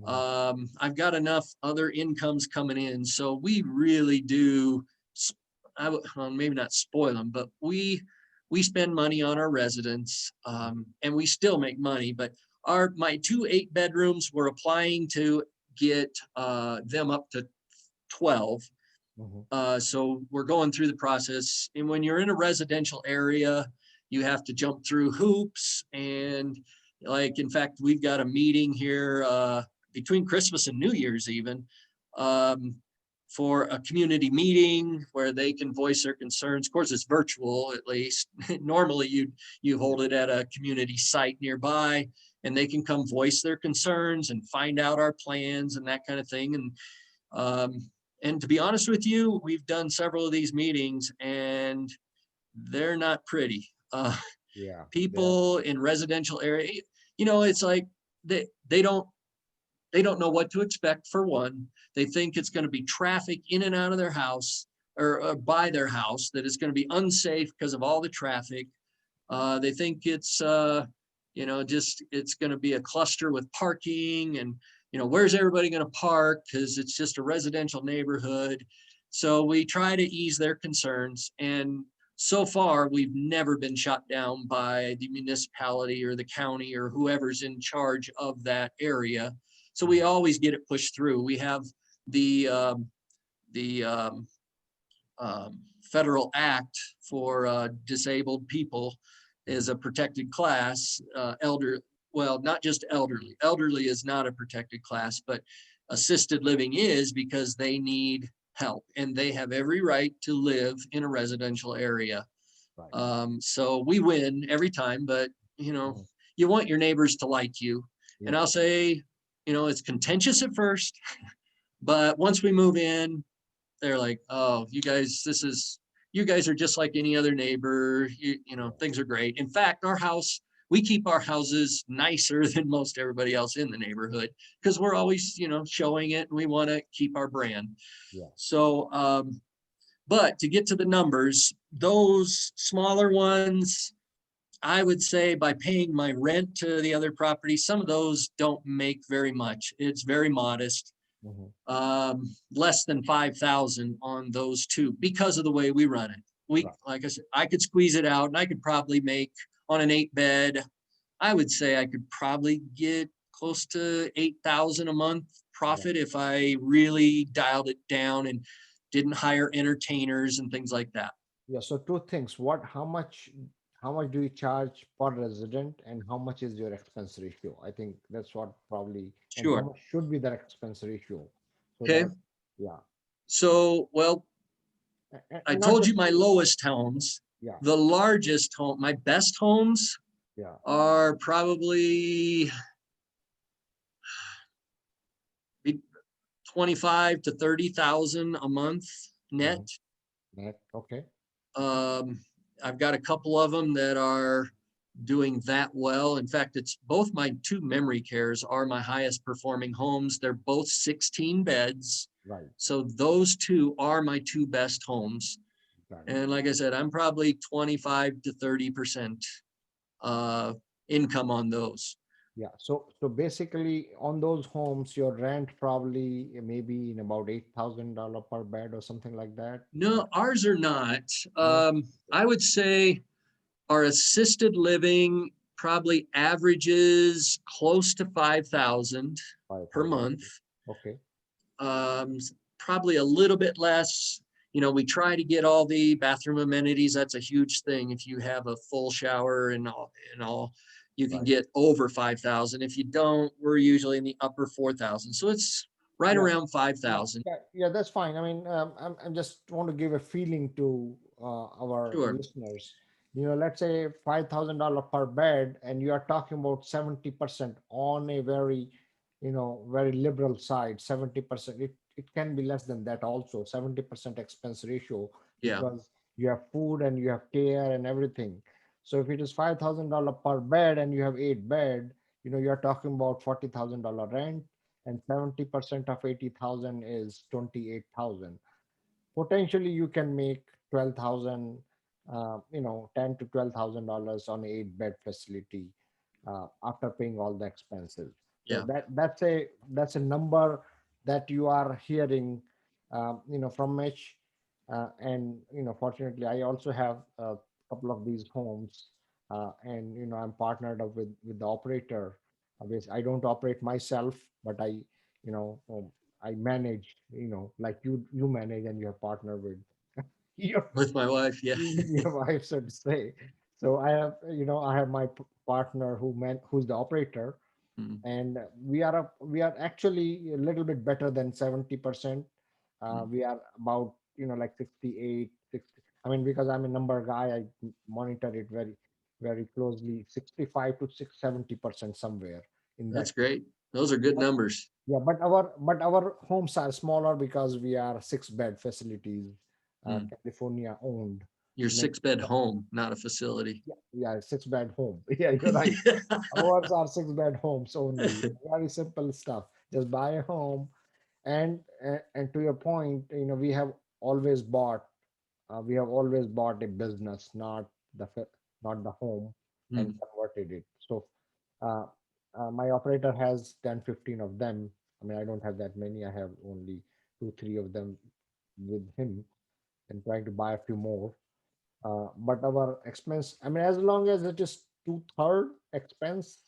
mhm. I've got enough other incomes coming in. So we really do, well, maybe not spoil them, but we spend money on our residents, and we still make money. But my two 8 bedrooms, we're applying to get them up to 12. Mhm. So we're going through the process. And when you're in a residential area, you have to jump through hoops. And like, in fact, we've got a meeting here between Christmas and New Year's even, um, for a community meeting where they can voice their concerns. Of course, it's virtual at least. Normally you Yeah. hold it at a community site nearby and they can come voice their concerns and find out our plans and that kind of thing. Um, and to be honest with you, we've done several of these meetings and they're not pretty. Yeah. Yeah. People in residential area, you know, it's like they don't know what to expect for one. They think it's going to be traffic in and out of their house or by their house, that it's going to be unsafe because of all the traffic. They think it's you know, just it's going to be a cluster with parking and, you know, where's everybody going to park because it's just a residential neighborhood. So we try to ease their concerns, and so far we've never been shut down by the municipality or the county or whoever's in charge of that area. So we Mhm. always get it pushed through. We have the the um, federal act for disabled people is a protected class. Well, not just elderly. Elderly is not a protected class, but assisted living is, because they need help and they have every right to live in a residential area. Right. So we win every time, but you know, Mhm. you want your neighbors to like you. And Yeah. I'll say, you know, it's contentious at first, but once we move in, they're like, oh, you guys are just like any other neighbor. You know, Yeah. things are great. In fact, we keep our houses nicer than most everybody else in the neighborhood because we're always, you know, showing it and we want to keep our brand. Yeah. So, but to get to the numbers, those smaller ones, I would say by paying my rent to the other property, some of those don't make very much. It's very modest, Mhm. less than 5,000 on those two because of the way we run it. Right. Like I said, I could squeeze it out and I could probably make on an 8 bed. I would say I could probably get close to 8,000 a month Yeah. profit if I really dialed it down and didn't hire entertainers and things like that. Yeah. So two things. How much do you charge per resident, and how much is your expense ratio? I think that's what probably, and how Sure. much should be that expense ratio, so Okay. that, yeah. So, well, I And not told you just, my lowest homes. yeah, The largest home, my best homes yeah. are probably 25 to 30,000 a month net. Mhm. Okay. Um, I've got a couple of them that are doing that well. In fact, it's both my two memory cares are my highest performing homes. They're both 16 beds. Right. So those two are my two best homes. Got it. And like I said, I'm probably 25 to 30% uh, income on those. Yeah. So basically, on those homes, your rent probably maybe in about $8,000 per bed or something like that. No, ours are not. No. I would say our assisted living probably averages close to 5,000 per 5,000. month. Okay. Um, Probably a little bit less. You know, we try to get all the bathroom amenities. That's a huge thing. If you have a full shower and all, you can Right. get over 5,000. If you don't, we're usually in the upper 4,000. So it's right Yeah. around Yeah. 5,000. Yeah. Yeah. That's fine. I mean, I'm just want to give a feeling to our Sure. listeners. Let's say $5,000 per bed, and you are talking about 70% on a very, very liberal side. 70%. It can be less than that also. 70% expense ratio, Yeah, because you have food and you have care and everything. So if it is $5,000 per bed and you have 8 bed, you are talking about $40,000 rent, and 70% of 80,000 is 28,000. Potentially you can make 12,000, 10 to $12,000 on 8 bed facility, after paying all the expenses. So yeah. that's a number that you are hearing, from Mitch. And fortunately, I also have a couple of these homes, and I'm partnered up with the operator. Obviously, I don't operate myself, but you know um, I manage, like you manage, and you have partnered with your With my wife, yeah. your wife, so to say. So I have my partner who's the operator, Mm, and we are actually a little bit better than 70%. mm. We are about, like 68, 60. I mean, because I'm a number guy, I monitor it very, very closely. 65 to 70% somewhere in That's that. great. Those are good numbers. Yeah, but our homes are smaller because we are 6 bed facilities, Mm. California owned. Your I mean, 6 bed home, not a facility. yeah, yeah, 6 bed home. Yeah, you're right. Ours are 6 bed homes only. Very simple stuff. Just buy a home, and to your point, always bought we have always bought a business, not the home, and Mm, converted it. So, uh, my operator has 10, 15 of them. I mean, I don't have that many. I have only 2, 3 of them with him, and trying to buy a few more. But our expense, I mean, as long as it is two-third expense,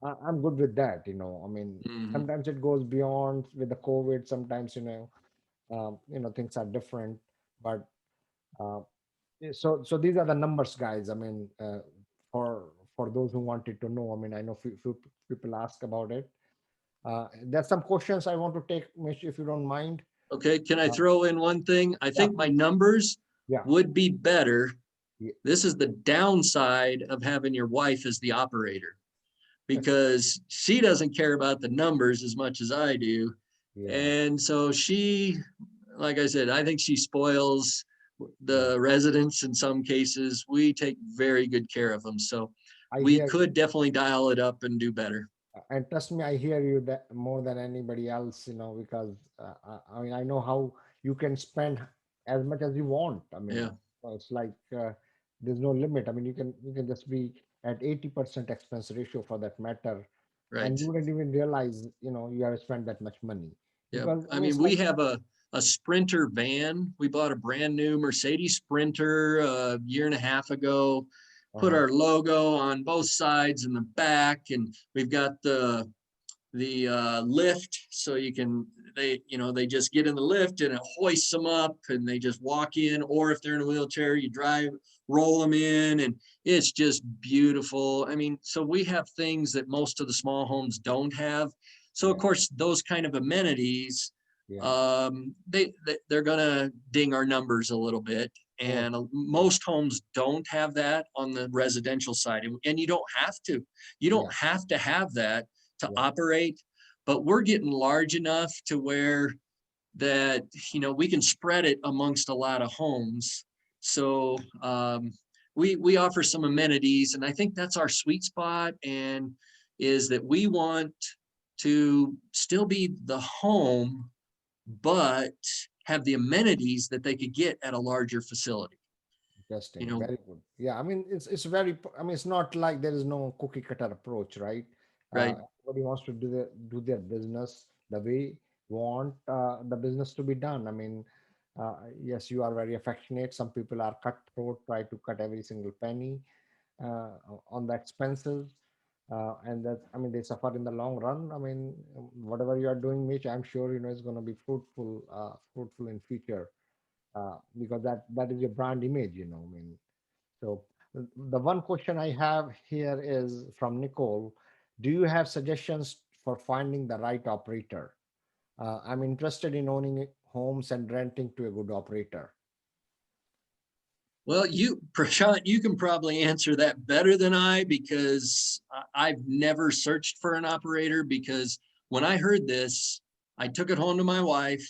I'm good with that. I mean, mhm. sometimes it goes beyond with the COVID. Sometimes, things are different. But uh, so these are the numbers, guys. I mean, for those who wanted to know, I mean, I know few people ask about it. There's some questions I want to take, Mitch, if you don't mind. Okay, can I Uh, throw in one thing? I yeah, think my please. numbers Yeah. would be better. Yeah. This is the downside of having your wife as the operator because she doesn't care about the numbers as much as I do. Yeah. And so she, like I said, I think she spoils Yeah. the residents in some cases. We take very good care of them. So I we hear could definitely dial it up and do better. And trust me, I hear you that more than anybody else, because I mean, I know how you can spend as much as you want. I Yeah, mean, it's like, there's no limit. I mean, you can just be at 80% expense ratio for that matter, and right. you wouldn't even realize, you have spent that much money, Yeah. because I mean, it's we like, have a Sprinter van. We bought a brand new Mercedes Sprinter a year and a half ago, put uh-huh, our logo on both sides and the back, and we've got the lift, so you can, they just get in the lift and it hoists them up and they just walk in, or if they're in a wheelchair, you roll them in, and it's just beautiful. I mean, so we have things that most of the small homes don't have. So of Yeah. course, those kind of amenities, Yeah. they're gonna ding our numbers a little bit. Oh, And most homes don't have that on the residential side, and you don't have to. You yeah. don't have to have that to Yeah. operate, but we're getting large enough to where that, we can spread it amongst a lot of homes. So we offer some amenities, and I think that's our sweet spot, and is that we want to still be the home, but have the amenities that they could get at a larger facility. You Interesting. know, Very good. Yeah. I mean, it's very. I mean, it's not like there is no cookie cutter approach, right? right? Everybody wants to do their business the way want the business to be done. I mean, yes, you are very affectionate. Some people are cutthroat, try to cut every single penny uh, on the expenses, and that, I mean, they suffer in the long run. I mean, whatever you are doing, Mitch, I'm sure is going to be fruitful in future, because that is your brand image. I mean, so the one question I have here is from Nicole. Do you have suggestions for finding the right operator? I'm interested in owning homes and renting to a good operator. Well, Prashant, you can probably answer that better than I, because I've never searched for an operator. Because when I heard this, I took it home to my wife.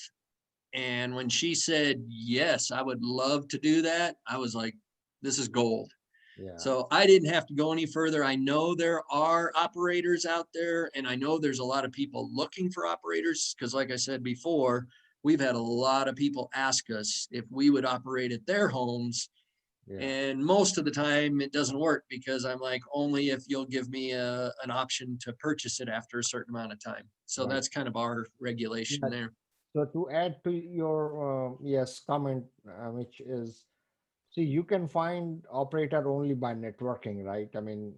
And when she said, yes, I would love to do that, I was like, this is gold. Yeah, So I didn't have to go any further. I know there are operators out there, and I know there's a lot of people looking for operators, because, like I said before, we've had a lot of people ask us if we would operate at their homes, yeah, and most of the time it doesn't work, because I'm like, only if you'll give me an option to purchase it after a certain amount of time. So right. that's kind of our regulation Yeah. there. So to add to your yes comment, which is, see, you can find operator only by networking, right? I mean,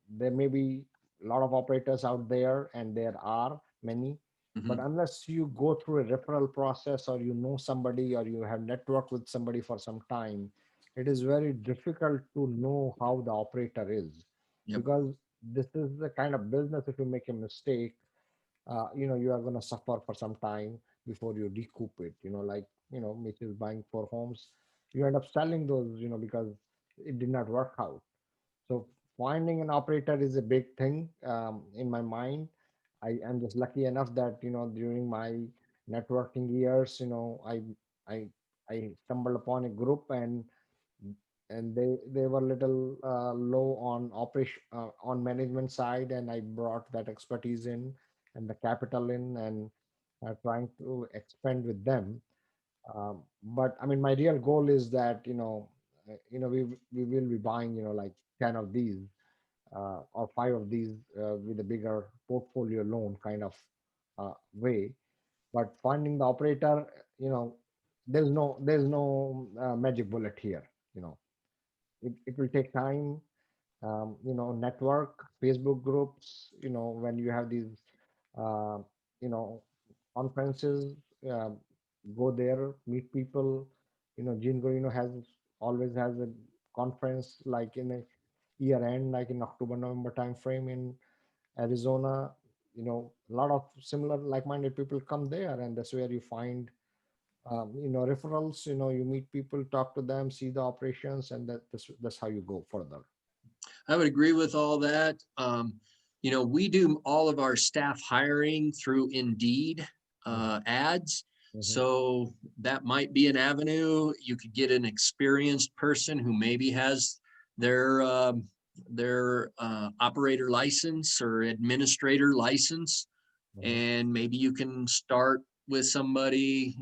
there may be a lot of operators out there, and there are many, but Mhm. unless you go through a referral process, or you know somebody, or you have networked with somebody for some time, it is very difficult to know how the operator is, Yep. because this is the kind of business. If you make a mistake, you are going to suffer for some time before you recoup it. Like, Mitch is buying 4 homes. You end up selling those, because it did not work out. So finding an operator is a big thing, in my mind. I am just lucky enough that, during my networking years, I I stumbled upon a group, and they were little low on operation, on management side, and I brought that expertise in, and the capital in, and trying to expand with them. But I mean, my real goal is that, we will be buying, like 10 of these, or 5 of these, with a bigger portfolio loan kind of way. But finding the operator, you know there's no magic bullet here. It will take time. Network, Facebook groups, when you have these uh, you know conferences, uh, go there, meet people. Gene Gorino always has a conference, like in a year end, like in October, November time frame in Arizona. A lot of similar like-minded people come there, and that's where you find referrals. You meet people, talk to them, see the operations, and that's how you go further. I would agree with all that. We do all of our staff hiring through Indeed Mhm. ads. Mhm. So that might be an avenue. You could get an experienced person who maybe has their operator license or administrator license, Mhm. and maybe you can start with somebody,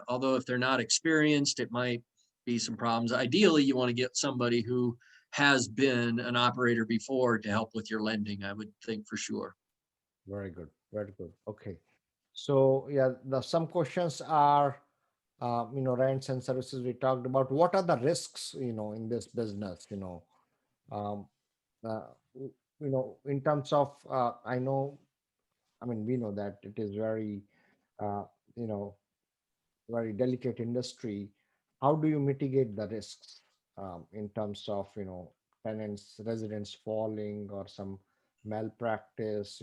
although if they're not experienced, it might be some problems. Ideally, you want to get somebody who has been an operator before to help with your lending, I would think, for sure. Very good. Very good. Okay. So yeah, some questions are, rents and services we talked about. What are the risks, in this business? Um, in terms of, I know I mean, we know that it is very, uh, you know, very delicate industry. How do you mitigate the risks in terms of, tenants, residents falling or some malpractice?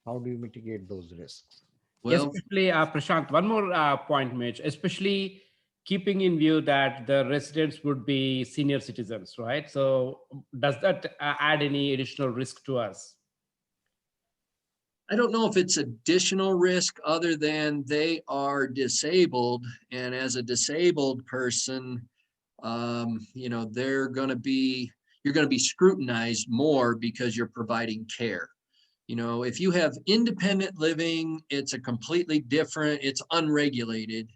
How do you mitigate those risks? Well, Especially, Prashant, one more point, Mitch, especially keeping in view that the residents would be senior citizens, right? So, does that add any additional risk to us? I don't know if it's additional risk other than they are disabled. And as a disabled person, you're going to be scrutinized more because you're providing care. If you have independent living, it's a completely different, it's unregulated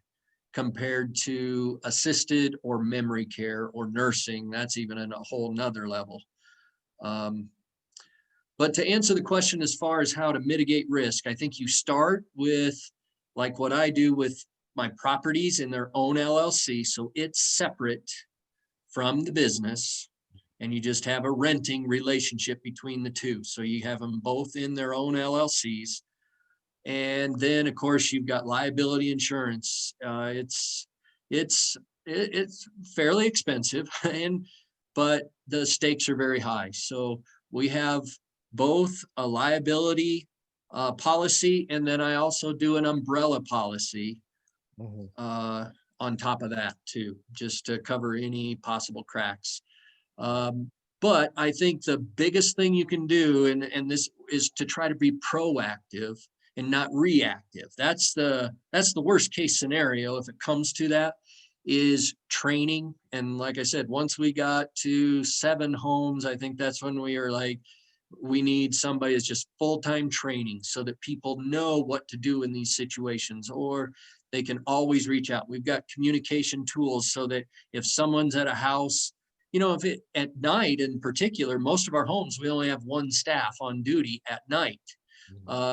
compared to assisted or memory care or nursing. That's even in a whole nother level. But to answer the question as far as how to mitigate risk, I think you start with like what I do with my properties in their own LLC. So it's separate from the business, and you just have a renting relationship between the two. So you have them both in their own LLCs. And then of course you've got liability insurance. It's fairly expensive, but the stakes are very high. So we have both a liability policy, and then I also do an umbrella policy Mhm. on top of that too, just to cover any possible cracks. But I think the biggest thing you can do, and this is to try to be proactive and not reactive. That's the worst case scenario if it comes to that, is training. And like I said, once we got to 7 homes, I think that's when we are like, we need somebody that's just full-time training so that people know what to do in these situations, or they can always reach out. We've got communication tools so that if someone's at a house, if it at night in particular, most of our homes, we only have one staff on duty at night.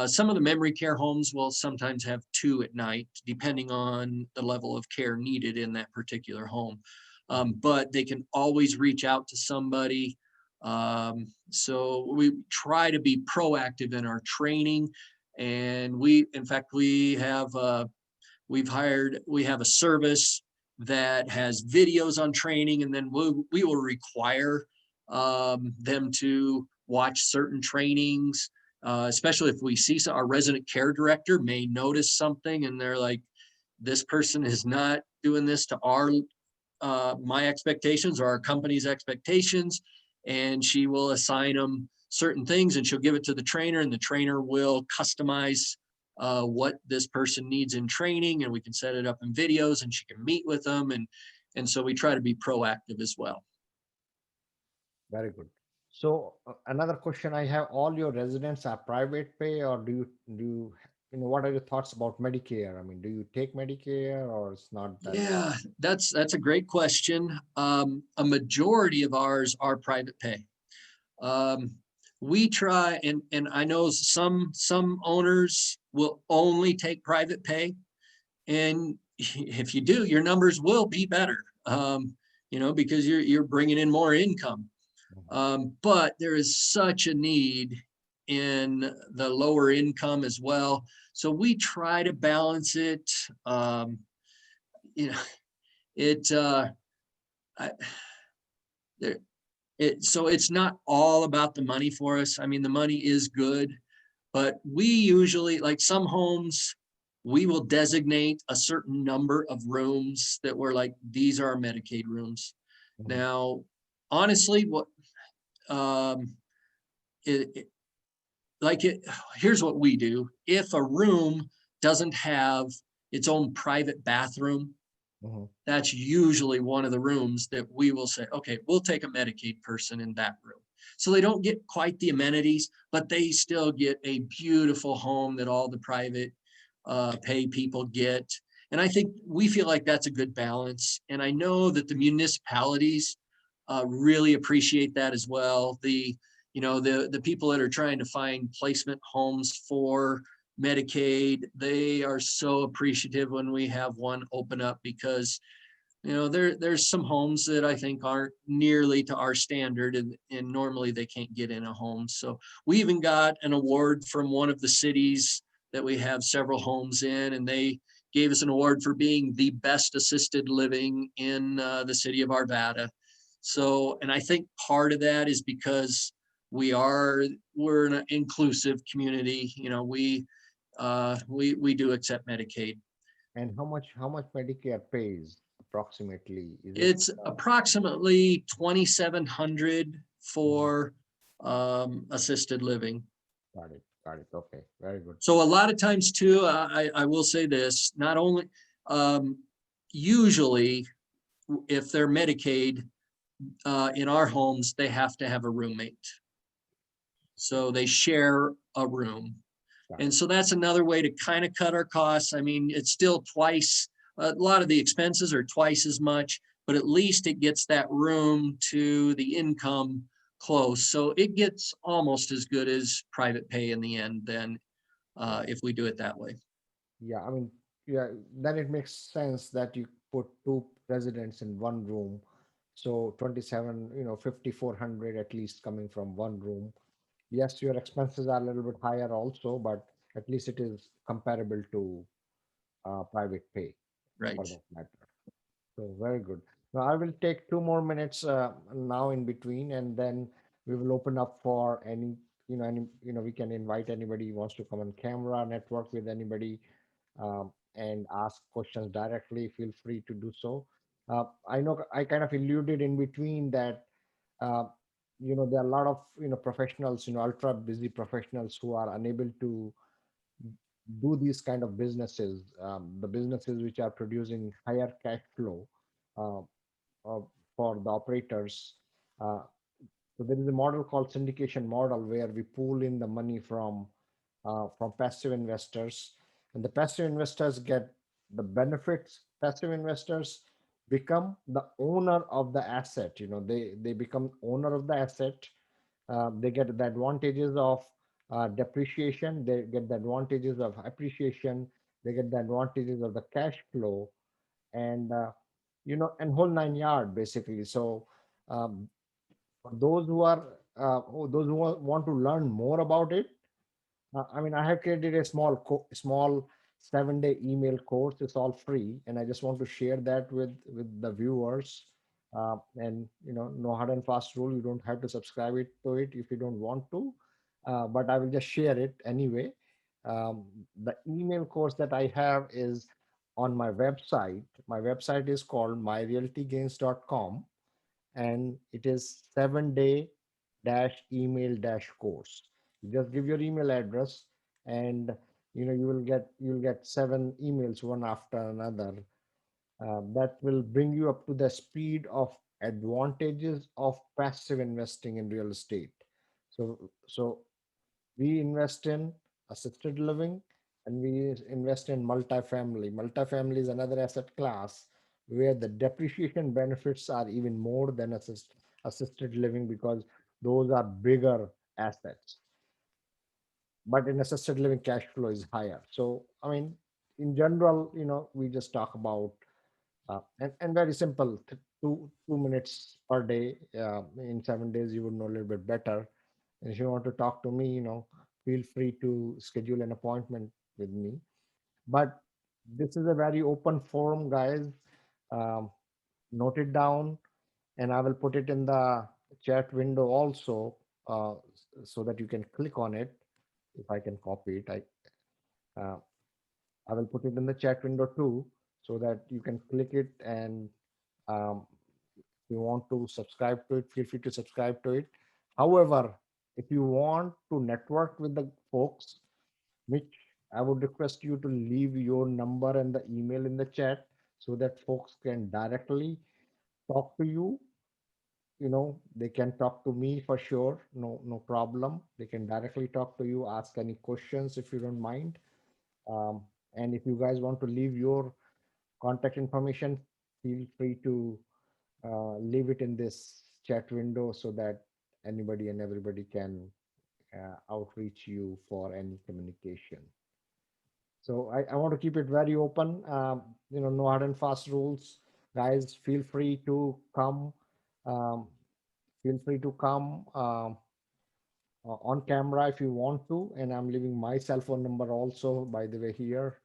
Some of the memory care homes will sometimes have 2 at night, depending on the level of care needed in that particular home. But they can always reach out to somebody. So we try to be proactive in our training. And in fact, we have we have a service that has videos on training, and then we will require them to watch certain trainings, especially if we see our resident care director may notice something and they're like, this person is not doing this to my expectations or our company's expectations, and she will assign them certain things, and she'll give it to the trainer, and the trainer will customize what this person needs in training, and we can set it up in videos, and she can meet with them, and so we try to be proactive as well. Very good. So another question I have: all your residents are private pay, or what are your thoughts about Medicare? I mean, do you take Medicare, or it's not that? Yeah, that's a great question. A majority of ours are private pay. We try, and I know some owners will only take private pay, and if you do, your numbers will be better, because you're bringing in more income. But there is such a need in the lower income as well. So we try to balance it. You know, it, I, there, so it's not all about the money for us. I mean, the money is good, but we usually, like some homes, we will designate a certain number of rooms that we're like, these are our Medicaid rooms. Mhm. Now, honestly, it, it, here's what we do. If a room doesn't have its own private bathroom, Mhm. that's usually one of the rooms that we will say, okay, we'll take a Medicaid person in that room. So they don't get quite the amenities, but they still get a beautiful home that all the private pay people get. And I think we feel like that's a good balance. And I know that the municipalities really appreciate that as well. The people that are trying to find placement homes for Medicaid, they are so appreciative when we have one open up, because There's some homes that I think aren't nearly to our standard, and normally they can't get in a home. So we even got an award from one of the cities that we have several homes in, and they gave us an award for being the best assisted living in the city of Arvada. So, and I think part of that is because we're an inclusive community. We do accept Medicaid. And how much Medicare pays approximately? Is it It's approximately 2,700 for assisted living. got it? Got it. Okay, very good. So a lot of times too, I will say this, not only, um, usually if they're Medicaid, in our homes, they have to have a roommate. So they share a room. Got And it. so that's another way to kind of cut our costs. I mean, it's still twice, a lot of the expenses are twice as much, but at least it gets that room to the income close. So it gets almost as good as private pay in the end then, Yeah. if we do it that way. Yeah, I mean, yeah, then it makes sense that you put two residents in one room. So 27, 5,400 at least coming from one room. Yes, your expenses are a little bit higher also, but at least it is comparable to private pay for Right. that matter. So very good. Now I will take 2 more minutes now in between, and then we will open up for we can invite anybody who wants to come on camera, network with anybody, and ask questions directly. Feel free to do so. I know I kind of alluded in between that uh, there are a lot of professionals, ultra busy professionals who are unable to do these kind of businesses, the businesses which are producing higher cash flow uh, for the operators. Uh, so there is a model called syndication model where we pool in the money from passive investors, and the passive investors get the benefits. Passive investors become the owner of the asset. They become owner of the asset. They get the advantages of depreciation. They get the advantages of appreciation. They get the advantages of the cash flow, and whole nine yard basically. So um, for those who want to learn more about it, I mean, I have created a small 7-day email course. It's all free, and I just want to share that with the viewers. And no hard and fast rule. You don't have to subscribe to it if you don't want to, but I will just share it anyway. The email course that I have is on my website. My website is called myrealtygains.com, and it is 7-day dash email dash course. You just give your email address, and you'll get 7 emails one after another, that will bring you up to the speed of advantages of passive investing in real estate. So we invest in assisted living, and we invest in multifamily. Multifamily is another asset class where the depreciation benefits are even more than assisted living, because those are bigger assets. But in assisted living, cash flow is higher. So, I mean, in general, we just talk about and very simple, 2 minutes per day. In 7 days, you would know a little bit better. And if you want to talk to me, feel free to schedule an appointment with me. But this is a very open forum, guys. Um, Note it down, and I will put it in the chat window also, so that you can click on it. If I can copy it, uh, I will put it in the chat window too, so that you can click it. And um, if you want to subscribe to it, feel free to subscribe to it. However, if you want to network with the folks, Mitch, I would request you to leave your number and the email in the chat, so that folks can directly talk to you. They can talk to me for sure. No problem. They can directly talk to you, ask any questions if you don't mind. Um, and if you guys want to leave your contact information, feel free to leave it in this chat window, so that anybody and everybody can outreach you for any communication. So I want to keep it very open. No hard and fast rules. guys, feel free to come. Um, feel free to come on camera if you want to. And I'm leaving my cell phone number also, by the way, here.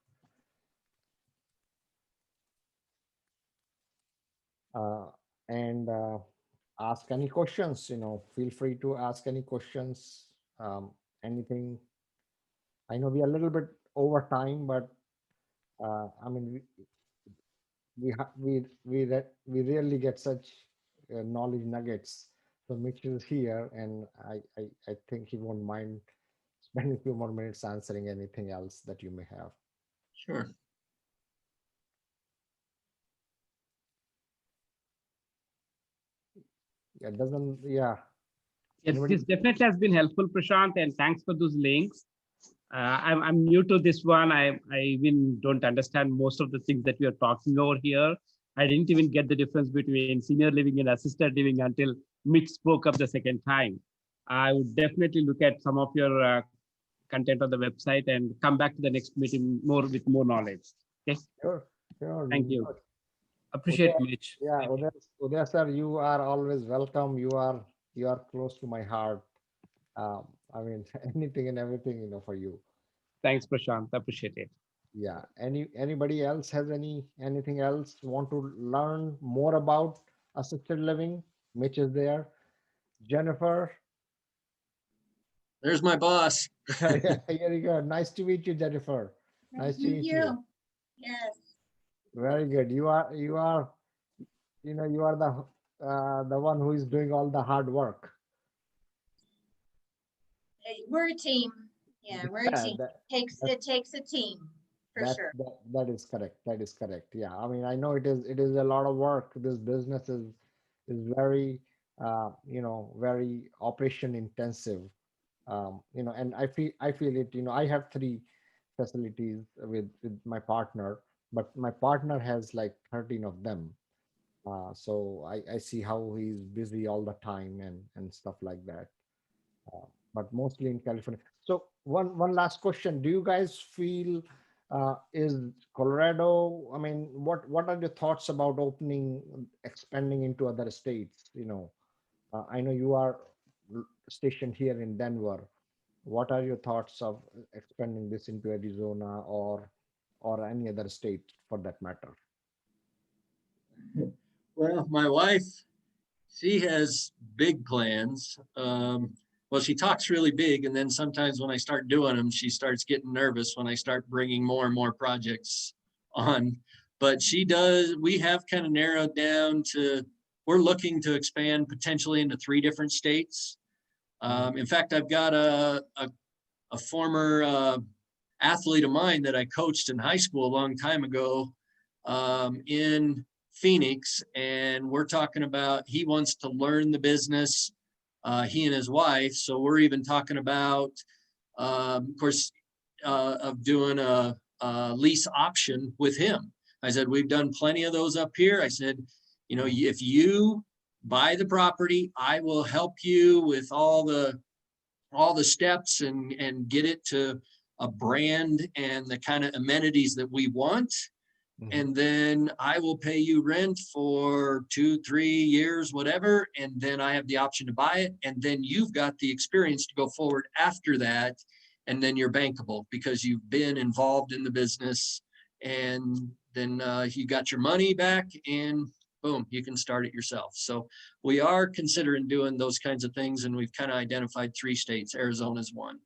Uh, and ask any questions. Feel free to ask any questions. Anything. I know we are a little bit over time, but I mean, we rarely get such knowledge nuggets. So Mitch is here, and I think he won't mind spending a few more minutes answering anything else that you may have. Sure. Yeah, doesn't yeah. Yes, Anybody? this definitely has been helpful, Prashant, and thanks for those links. I'm new to this one. I even don't understand most of the things that we are talking over here. I didn't even get the difference between senior living and assisted living until Mitch spoke up the second time. I would definitely look at some of your content on the website and come back to the next meeting more with more knowledge. Okay, Sure, sure. thank you. Good. Appreciate Uday, Mitch. yeah, Thank you. Uday sir, you are always welcome. You are close to my heart. I mean, anything and everything, for you. Thanks, Prashant. Appreciate it. Yeah. Anybody else has anything else want to learn more about assisted living? Mitch is there. Jennifer. There's my boss. Yeah, here you go. Nice to meet you, Jennifer. Nice to meet you. Yes. Very good. You are the one who is doing all the hard work. We're a team. Yeah, we're a Yeah, team. that, It takes a team for that sure. that that is correct. That is correct. Yeah. I mean, I know it is a lot of work. This business is very very operation intensive. And I feel it. I have three facilities with my partner, but my partner has like 13 of them. So I see how he's busy all the time and stuff like that. uh, but mostly in California. So one last question: do you guys feel is Colorado? I mean, what are your thoughts about expanding into other states? I know you are stationed here in Denver. What are your thoughts of expanding this into Arizona or any other state for that matter? Well, my wife, she has big plans. Well, she talks really big, and then sometimes when I start doing them, she starts getting nervous when I start bringing more and more projects on. But she does. We have kind of narrowed down to we're looking to expand potentially into 3 different states. In fact, I've got a former athlete of mine that I coached in high school a long time ago in Phoenix, and we're talking about he wants to learn the business, he and his wife. So we're even talking about, of course, of doing a lease option with him. I said, we've done plenty of those up here. I said, if you buy the property, I will help you with all the steps and get it to a brand and the kind of amenities that we want. And then I will pay you rent for 2-3 years, whatever. And then I have the option to buy it. And then you've got the experience to go forward after that. And then you're bankable because you've been involved in the business. And then you got your money back and boom, you can start it yourself. So we are considering doing those kinds of things. And we've kind of identified 3 states. Arizona's one.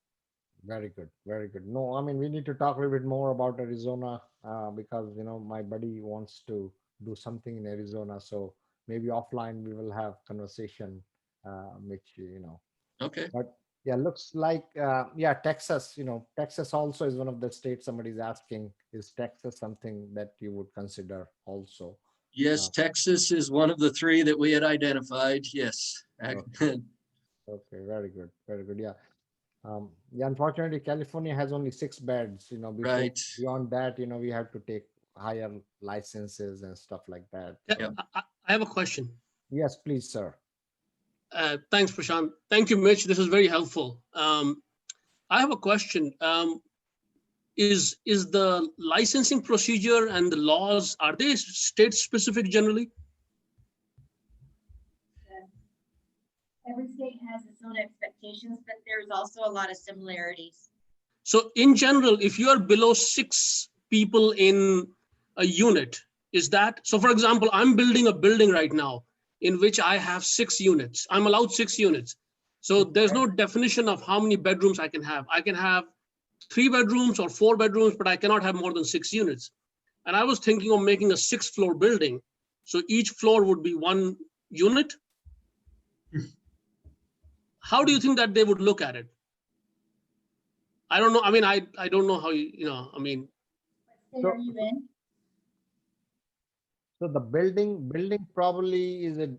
Very good, very good. No, I mean, we need to talk a little bit more about Arizona because my buddy wants to do something in Arizona. So maybe offline we will have conversation, which Okay. But yeah, looks like yeah, Texas. Texas also is one of the states somebody's asking. Is Texas something that you would consider also? Yes, Texas is one of the 3 that we had identified. Yes. Okay, okay, very good, very good. Yeah. Yeah, unfortunately, California has only 6 beds. Right. Beyond that, we have to take higher licenses and stuff like that. Yeah, Yep. I have a question. Yes, please, sir. Thanks, Prashant. Thank you, Mitch. This is very helpful. I have a question. is the licensing procedure and the laws, are they state specific generally? Every state has its own expectations, but there's also a lot of similarities. So in general, if you are below 6 people in a unit, is that, so for example, I'm building a building right now in which I have 6 units. I'm allowed 6 units. So there's no definition of how many bedrooms I can have. I can have 3 bedrooms or 4 bedrooms, but I cannot have more than 6 units. And I was thinking of making a 6-floor building. So each floor would be 1 unit. How do you think that they would look at it? I don't know. I mean, I don't know how I mean. What state are you in? So the building probably is a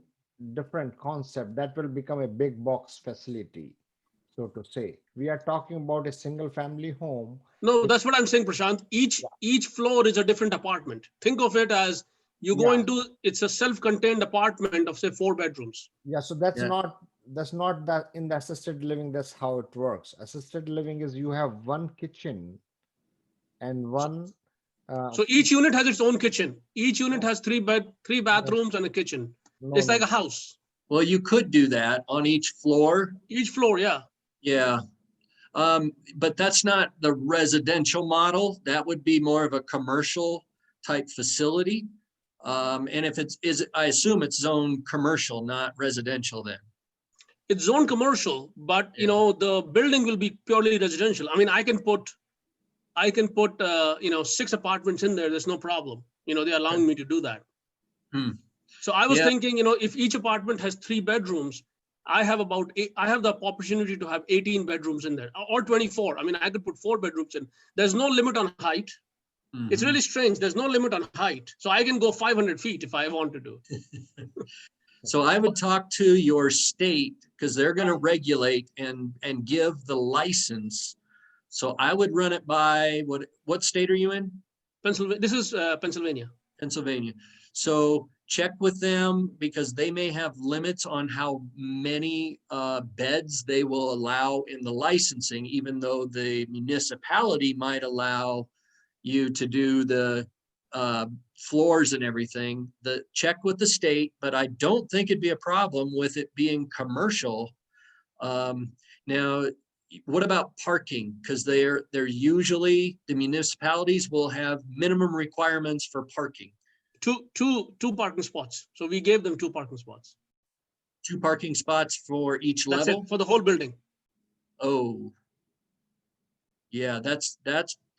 different concept that will become a big box facility, so to say. We are talking about a single family home. No, that's what I'm saying, Prashant. Each floor is a different apartment. Think of it as you go into, it's a self-contained apartment of say 4 bedrooms. Yeah, so that's Yeah. not that in the assisted living, that's how it works. Assisted living is you have one kitchen and one So each unit has its own kitchen. Each unit has 3 bathrooms and a kitchen. no, It's like no. a house. Well, you could do that on each floor. Each floor, yeah. Yeah. But that's not the residential model. That would be more of a commercial type facility. And if I assume it's zoned commercial, not residential then. It's zone commercial, but the building will be purely residential. I mean, I can put 6 apartments in there. There's no problem. They're allowing me to do that. So I was Yeah. thinking, if each apartment has 3 bedrooms, I have the opportunity to have 18 bedrooms in there, or 24. I mean, I could put 4 bedrooms in. There's no limit on height. It's really strange. There's no limit on height. So I can go 500 feet if I want to do. So I would talk to your state because they're going to regulate and give the license. So I would run it by what state are you in? Pennsylvania. This is Pennsylvania. Pennsylvania. So check with them because they may have limits on how many beds they will allow in the licensing, even though the municipality might allow you to do the floors and everything. Check with the state, but I don't think it'd be a problem with it being commercial. Now, what about parking? Because they're usually, the municipalities will have minimum requirements for parking. Two parking spots. So we gave them 2 parking spots. 2 parking spots for each That's level? it for the whole building. Oh. Yeah, that's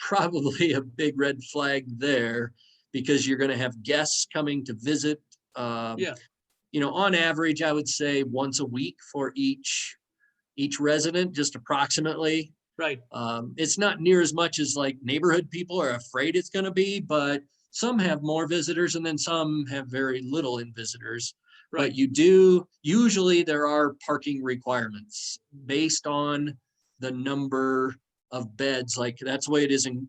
probably a big red flag there because you're going to have guests coming to visit. Yeah. On average, I would say once a week for each resident, just approximately. Right. It's not near as much as like neighborhood people are afraid it's going to be, but some have more visitors and then some have very little in visitors. Right. But usually there are parking requirements based on the number of beds. Like that's the way it is in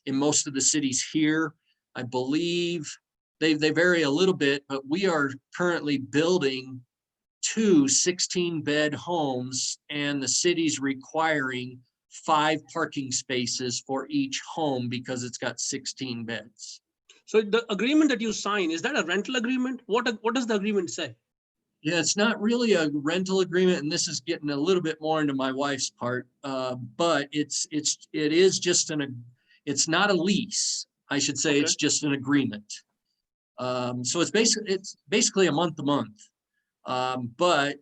most of the cities here. I believe they vary a little bit, but we are currently building 2 16-bed homes and the city's requiring 5 parking spaces for each home because it's got 16 beds. So the agreement that you sign, is that a rental agreement? What does the agreement say? Yeah, it's not really a rental agreement, and this is getting a little bit more into my wife's part, but it is just it's not a lease. I should say. Okay. It's just an agreement. So it's basically a month to month. But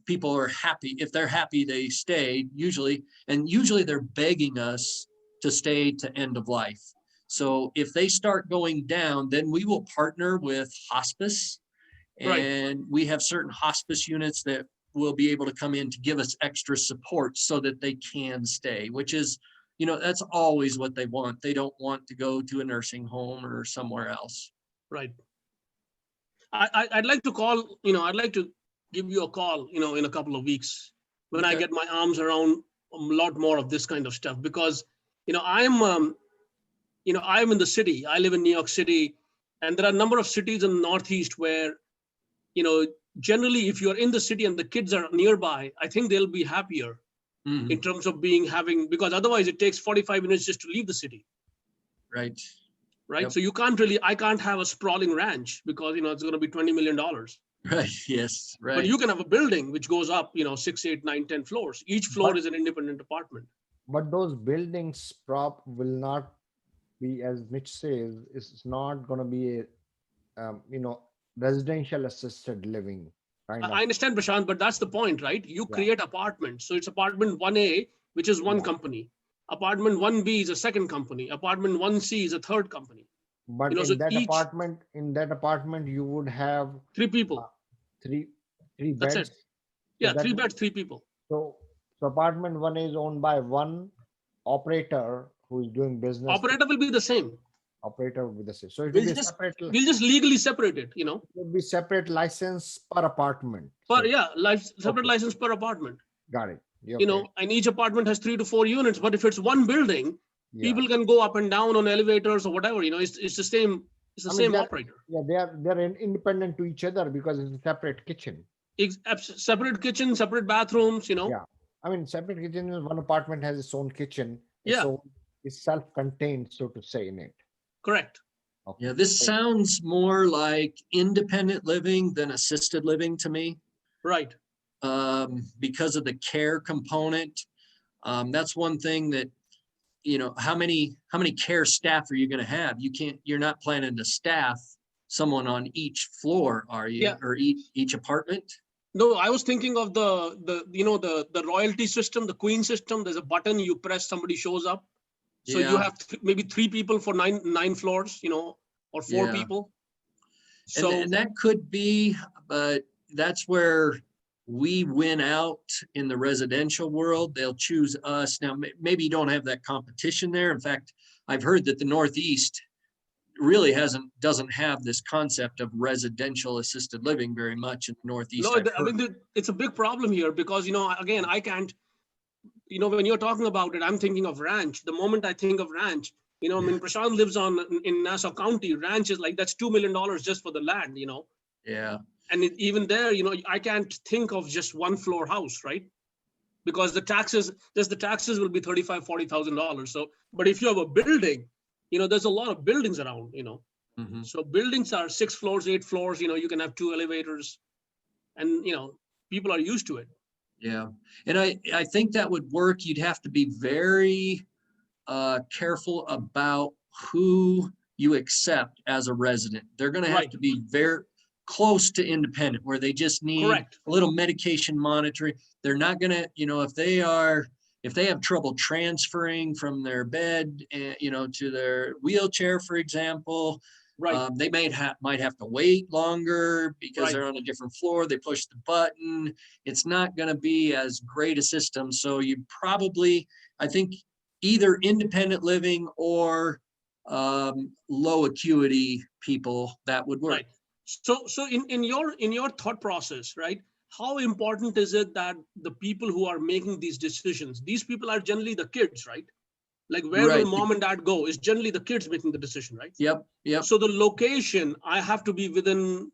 people are happy. If they're happy, they stay usually, and usually they're begging us to stay to end of life. So if they start going down, then we will partner with hospice. And we have certain hospice units that will be able to come in to give us extra support so that they can stay, which is, that's always what they want. They don't want to go to a nursing home or somewhere else. Right. I'd like to call, I'd like to give you a call, in a couple of weeks when I get my arms around a lot more of this kind of stuff, because, I'm in the city. I live in New York City, and there are a number of cities in the Northeast where, generally if you're in the city and the kids are nearby, I think they'll be happier Mhm. in terms of because otherwise it takes 45 minutes just to leave the city, Right. right? Yep. So I can't have a sprawling ranch because, it's going to be $20 million. Right. Yes. But Right. you can have a building which goes up, 6, 8, 9, 10 floors. Each floor But is an independent apartment. but those buildings prop will not be, as Mitch says, it's not going to be a residential assisted living kind I of. understand, Prashant, but that's the point, right? You Yeah, create apartments. So it's apartment 1A, which is one yeah. company. Apartment 1B is a second company. Apartment 1C is a third company. But So in that apartment, you would have three uh, people. three three That's it. beds. So Yeah, that 3 beds, 3 people. so so apartment one is owned by one operator who is doing business through Operator will be the same. operator with the same. So it will We'll be just separate. It We'll just legally separate it, will be separate license per apartment. Per, So yeah, separate okay, license per apartment. got it. Yeah, okay. And each apartment has 3 to 4 units. But if it's one building, Yeah. people can go up and down on elevators or whatever. It's the same. It's the I mean, same they're operator. yeah, they're independent to each other because it's a separate kitchen. Separate kitchen, separate bathrooms. Yeah. I mean, separate kitchen is one apartment has its own kitchen. Yeah, So it's self-contained, so to say, in it. correct. Okay. Yeah, this sounds more like independent living than assisted living to me, Right. because of the care component. That's one thing that, how many care staff are you going to have? You're not planning to staff someone on each floor, are you? Yeah. Or each apartment? No, I was thinking of the royalty system, the queen system. There's a button you press, somebody shows up. So you Yeah, have maybe 3 people for nine floors, or 4 yeah. people. And, So and that could be, but that's where we win out in the residential world. They'll choose us. Now, maybe you don't have that competition there. In fact, I've heard that the Northeast really doesn't have this concept of residential assisted living very much in the Northeast. no, I've I heard. mean, it's a big problem here because, again, I can't, when you're talking about it, I'm thinking of ranch. The moment I think of ranch, I mean, Prashant lives in Nassau County. Ranch is like, that's $2 million just for the land, Yeah, and even there, I can't think of just one floor house, right? Because the taxes will be $35,000-$40,000. So, but if you have a building, there's a lot of buildings around, mhm. so buildings are 6 floors, 8 floors, you can have 2 elevators, and people are used to it. Yeah. And I think that would work. You'd have to be very careful about who you accept as a resident. They're going to have Right. to be very close to independent, where they just need Correct. a little medication monitoring. They're not going to, if they have trouble transferring from their bed, to their wheelchair, for example, Right. they might have to wait longer because Right. they're on a different floor. They push the button. It's not going to be as great a system. So you probably, I think, either independent living or low acuity people, that would work. Right. So in your thought process, right? How important is it that the people who are making these decisions, these people are generally the kids, right? Like, where Right. will mom and dad go? Is generally the kids making the decision, right? Yep. So the location, I have to be within,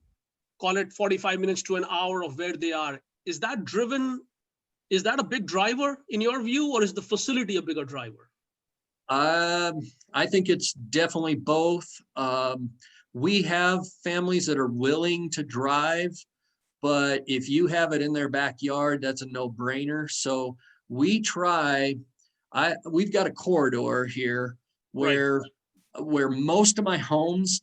call it 45 minutes to an hour of where they are. Is that a big driver in your view, or is the facility a bigger driver? I think it's definitely both. We have families that are willing to drive, but if you have it in their backyard, that's a no-brainer. So we try. We've got a corridor here where most of my homes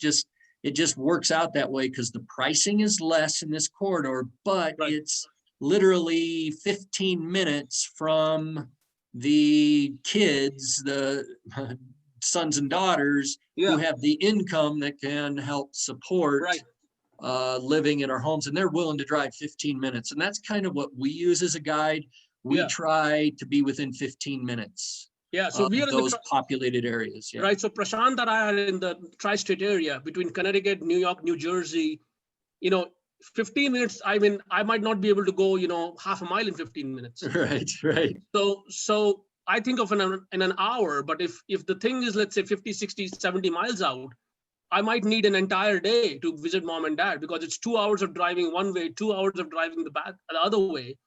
it just works out that way because the pricing is less in this corridor, but Right. it's literally 15 minutes from the kids, the sons and daughters who have the income that can help support Right. living in our homes, and they're willing to drive 15 minutes. And that's kind of what we use as a guide. We Yeah. try to be within 15 minutes Yeah. So of we are in those populated areas. Yeah. right. So Prashant and I are in the tri-state area between Connecticut, New York, New Jersey. 15 minutes. I mean, I might not be able to go, half a mile in 15 minutes. Right. So I think of in an hour, but if the thing is, let's say 50, 60, 70 miles out, I might need an entire day to visit mom and dad because it's 2 hours of driving one way, 2 hours of driving the other way,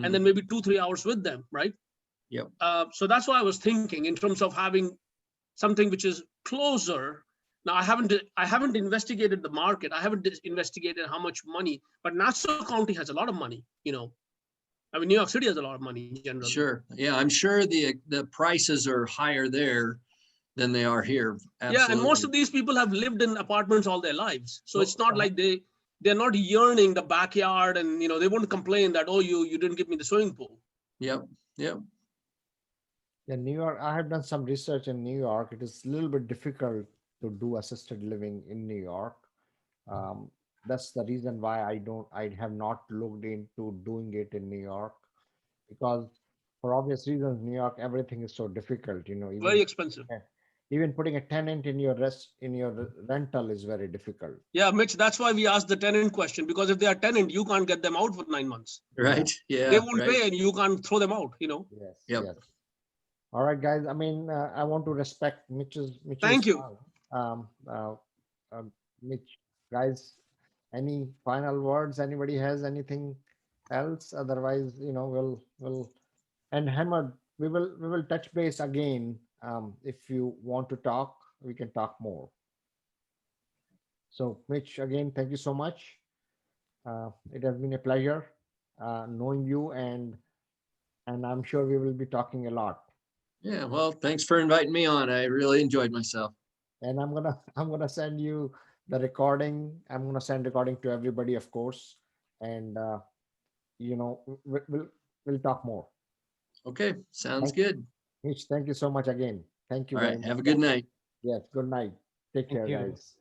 and then maybe 2-3 hours with them, right? Yep. So that's what I was thinking in terms of having something which is closer. Now I haven't investigated the market. I haven't investigated how much money, but Nassau County has a lot of money, you know. I mean, New York City has a lot of money generally. Sure. Yeah, I'm sure the prices are higher there than they are here. Yeah, and most Absolutely. of these people have lived in apartments all their lives. So it's not Uh-huh. like they're not yearning the backyard, and you know, they won't complain that, oh, you didn't give me the swimming pool. Yep. Yep. In New York, I have done some research in New York. It is a little bit difficult to do assisted living in New York. Um, that's the reason why I have not looked into doing it in New York, because for obvious reasons, New York, everything is so difficult. Very expensive. Even putting a tenant in your rental is very difficult. Yeah, Mitch, that's why we asked the tenant question, because if they are tenant, you can't get them out for 9 months. Right. They Yeah. won't Right. pay and you can't throw them out, you know. Yes. Yep. Yes. All right, guys. I mean, I want to respect Mitch's Thank you. time. Um, uh, Mitch, guys, any final words? Anybody has anything else? Otherwise, we'll and Hamad, we will touch base again. If you want to talk, we can talk more. So, Mitch, again, thank you so much. It has been a pleasure knowing you, and I'm sure we will be talking a lot. Yeah. Well, thanks for inviting me on. I really enjoyed myself. And I'm gonna send you the recording. I'm gonna send recording to everybody, of course, and we'll talk more. Okay. Sounds Thank you, good. Mitch. Thank you so much again. Thank you All very right. much. Have a good night. Yes. Good night. Take Thank care, you. guys.